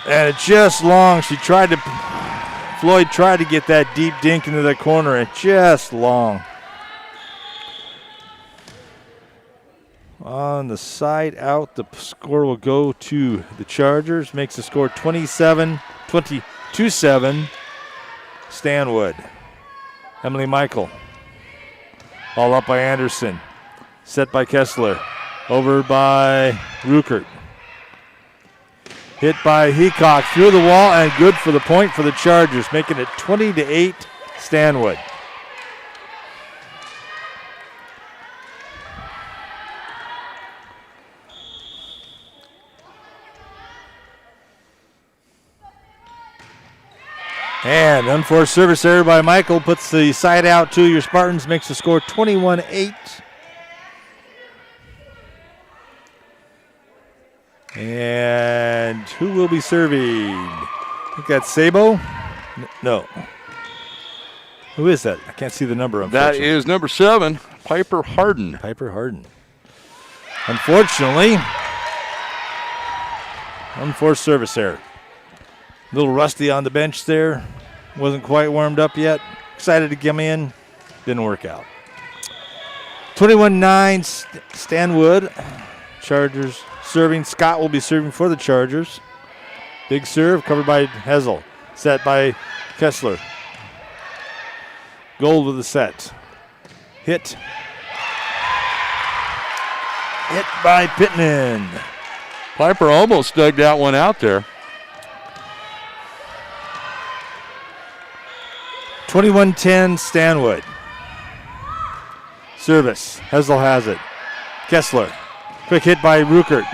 And it's just long. Floyd tried to get that deep dink into the corner. And just long. On the side out, the score will go to the Chargers. Makes the score 22-7 Stanwood. Emily Michael. All up by Anderson. Set by Kessler. Over by Ruckert. Hit by Heacock through the wall and good for the point for the Chargers, making it 20-8 Stanwood. And unforced service error by Michael puts the side out to your Spartans, makes the score 21-8. And who will be serving? think that's Sabo. No. Who is that? I can't see the number.
That is number 7, Piper Harden.
Piper Harden. Unfortunately, unforced service error. A little rusty on the bench there. Wasn't quite warmed up yet. Excited to come in. Didn't work out. 21-9 Stanwood. Chargers serving. Scott will be serving for the Chargers. Big serve covered by Hessel. Set by Kessler. Gold with the set. Hit. Hit by Pittman.
Piper almost dug that one out there.
21-10 Stanwood. Service. Hessel has it. Kessler. Quick hit by Ruckert.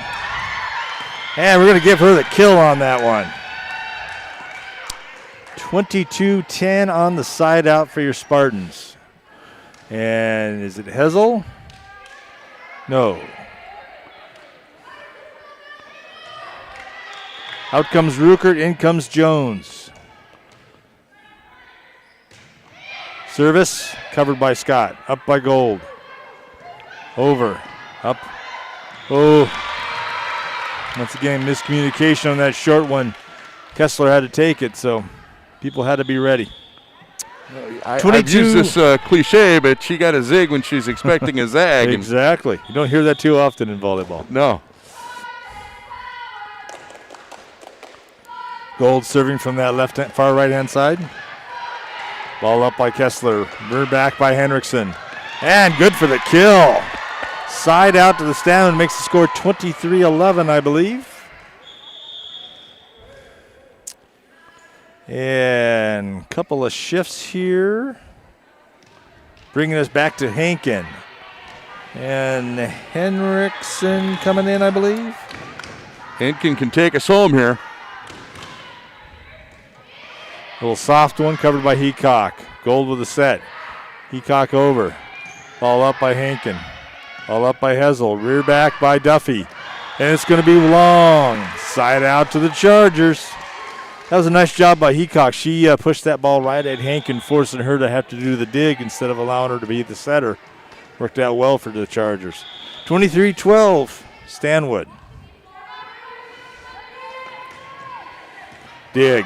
And we're going to give her the kill on that one. 22-10 on the side out for your Spartans. And is it Hessel? No. Out comes Ruckert, in comes Jones. Service, covered by Scott. Up by Gold. Over. Up. Oh. Once again, miscommunication on that short one. Kessler had to take it, so people had to be ready.
I've used this cliche, but she got a zig when she's expecting a zag.
Exactly. You don't hear that too often in volleyball.
No.
Gold serving from that far right-hand side. Ball up by Kessler. Rear back by Henriksen. And good for the kill. Side out to the stand makes the score 23-11, I believe. And a couple of shifts here. Bringing us back to Hankin. And Henriksen coming in, I believe.
Hankin can take us home here.
A little soft one covered by Heacock. Gold with the set. Heacock over. Ball up by Hankin. Ball up by Hessel. Rear back by Duffy. And it's going to be long. Side out to the Chargers. That was a nice job by Heacock. She pushed that ball right at Hankin, forcing her to have to do the dig instead of allowing her to be the setter. Worked out well for the Chargers. 23-12, Stanwood. Dig.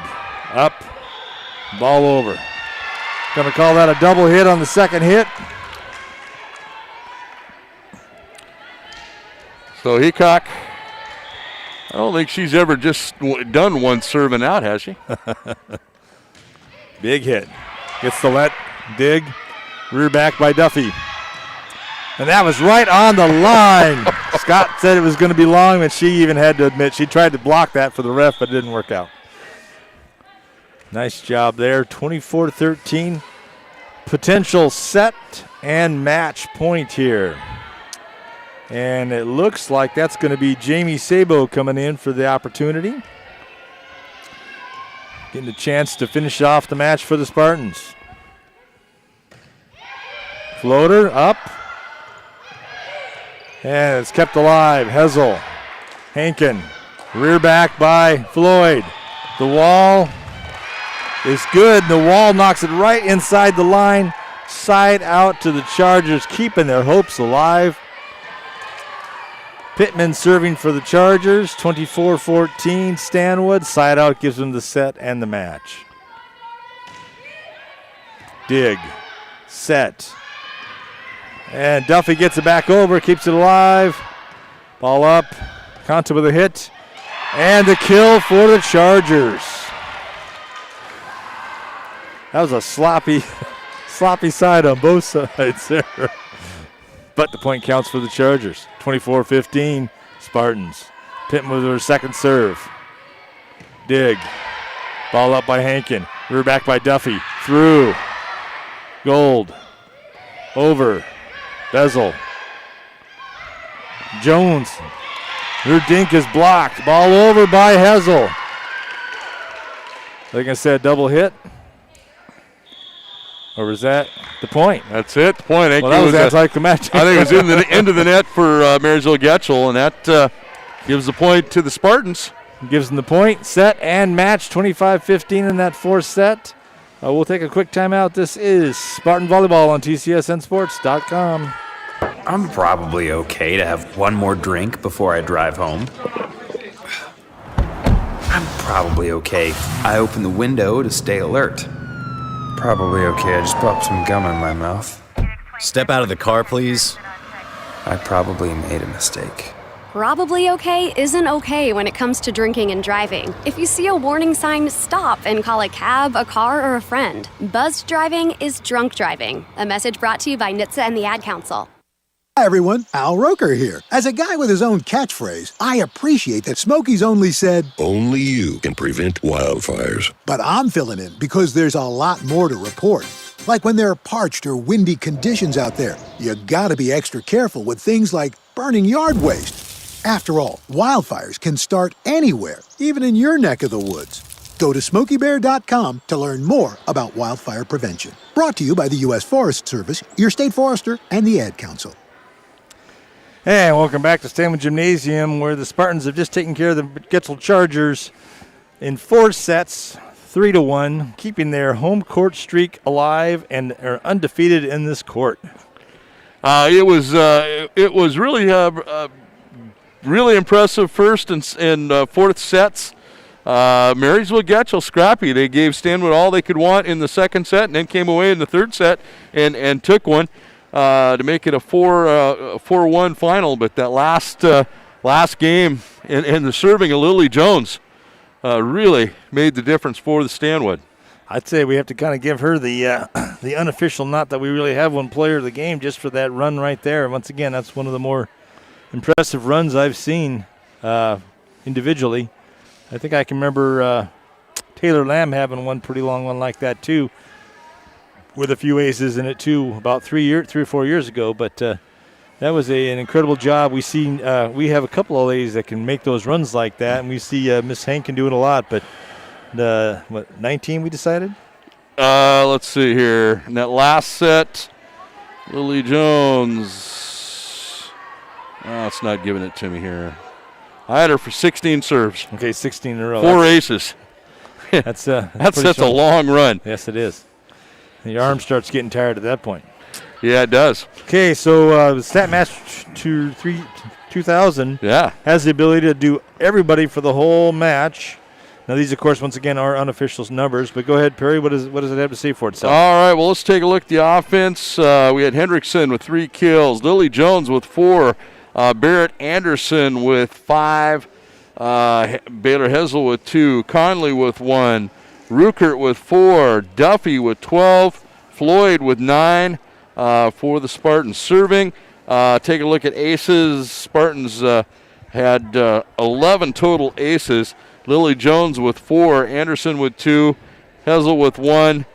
Up. Ball over. Going to call that a double hit on the second hit.
So Heacock, I don't think she's ever just done one serving out, has she?
Big hit. Gets the let. Dig. Rear back by Duffy. And that was right on the line. Scott said it was going to be long, and she even had to admit she tried to block that for the ref, but it didn't work out. Nice job there. 24-13. Potential set and match point here. And it looks like that's going to be Jamie Sabo coming in for the opportunity. Getting a chance to finish off the match for the Spartans. Floater up. And it's kept alive. Hessel. Hankin. Rear back by Floyd. The wall is good. The wall knocks it right inside the line. Side out to the Chargers, keeping their hopes alive. Pittman serving for the Chargers, 24-14. Stanwood, side out gives them the set and the match. Dig, set. And Duffy gets it back over, keeps it alive. Ball up, Conta with a hit. And the kill for the Chargers. That was a sloppy side on both sides there. But the point counts for the Chargers. 24-15, Spartans. Pittman with her second serve. Dig. Ball up by Hankin. Rear back by Duffy. Through. Gold. Over. Bezel. Jones. Her dink is blocked. Ball over by Hessel. Like I said, double hit. Or was that the point?
That's it, the point.
Well, that was anticlimactic.
I think it was in the end of the net for Marysville Getchell, and that gives the point to the Spartans.
gives them the point, set, and match, 25-15 in that fourth set. We'll take a quick timeout. This is Spartan Volleyball on TCSNsports.com.
I'm probably okay to have one more drink before I drive home. I'm probably okay. I open the window to stay alert. Probably okay. I just popped some gum in my mouth.
Step out of the car, please.
I probably made a mistake.
Probably okay isn't okay when it comes to drinking and driving. If you see a warning sign, stop and call a cab, a car, or a friend. Buzzed driving is drunk driving. A message brought to you by NHTSA and the Ad Council.
Hi everyone, Al Roker here. As a guy with his own catchphrase, I appreciate that Smokey's only said,
"Only you can prevent wildfires."
But I'm filling in because there's a lot more to report. Like when there are parched or windy conditions out there, you gotta be extra careful with things like burning yard waste. After all, wildfires can start anywhere, even in your neck of the woods. Go to SmokeyBear.com to learn more about wildfire prevention. Brought to you by the U.S. Forest Service, your state forester, and the Ad Council.
Hey, welcome back to Stanwood Gymnasium, where the Spartans have just taken care of the Getchell Chargers in 4 sets, 3-1, keeping their home court streak alive and are undefeated in this court.
It was really really impressive first and fourth sets. Marysville Getchell scrappy. They gave Stanwood all they could want in the second set, and then came away in the third set and took one. To make it a 4-1 final, but that last game and the serving of Lily Jones really made the difference for the Stanwood.
I'd say we have to kind of give her the unofficial nod that we really have one player of the game just for that run right there. Once again, that's one of the more impressive runs I've seen individually. I think I can remember Taylor Lamb having one pretty long one like that too, with a few aces in it too, about 3 or 4 years ago. But that was an incredible job. We have a couple of ladies that can make those runs like that, and we see Miss Hankin doing a lot. But 19 we decided?
Let's see here. In that last set, Lily Jones. Oh, it's not giving it to me here. I had her for 16 serves.
Okay, 16 in a row.
4 aces.
That's
a long run.
Yes, it is. Your arm starts getting tired at that point.
Yeah, it does.
Okay, so the Stat Match 2000 has the ability to do everybody for the whole match. Now, these, of course, once again, are unofficial numbers. But go ahead, Perry. What does it have to say for itself?
All right, well, let's take a look at the offense. We had Hendrickson with 3 kills, Lily Jones with 4, Barrett Anderson with 5, Baylor Hessel with 2, Conley with 1, Ruckert with 4, Duffy with 12, Floyd with 9 for the Spartans serving. Take a look at aces. Spartans had 11 total aces. Lily Jones with 4, Anderson with 2, Hessel with 1,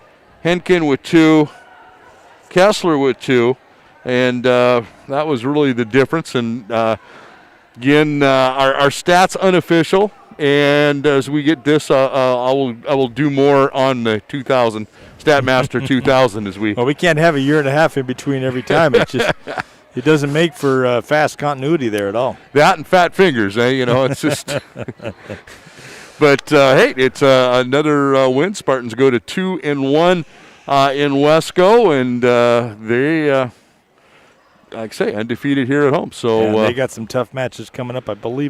Henkin with 2, Kessler with 2, and that was really the difference. And again, our stats unofficial. And as we get this, I will do more on the 2000 StatMaster 2000 as we.
Well, we can't have a year and a half in between every time. It just it doesn't make for fast continuity there at all.
That and fat fingers, it's just. But hey, it's another win. Spartans go to 2-1 in Wesco, and they, like I say, undefeated here at home. So
they got some tough matches coming up, I believe.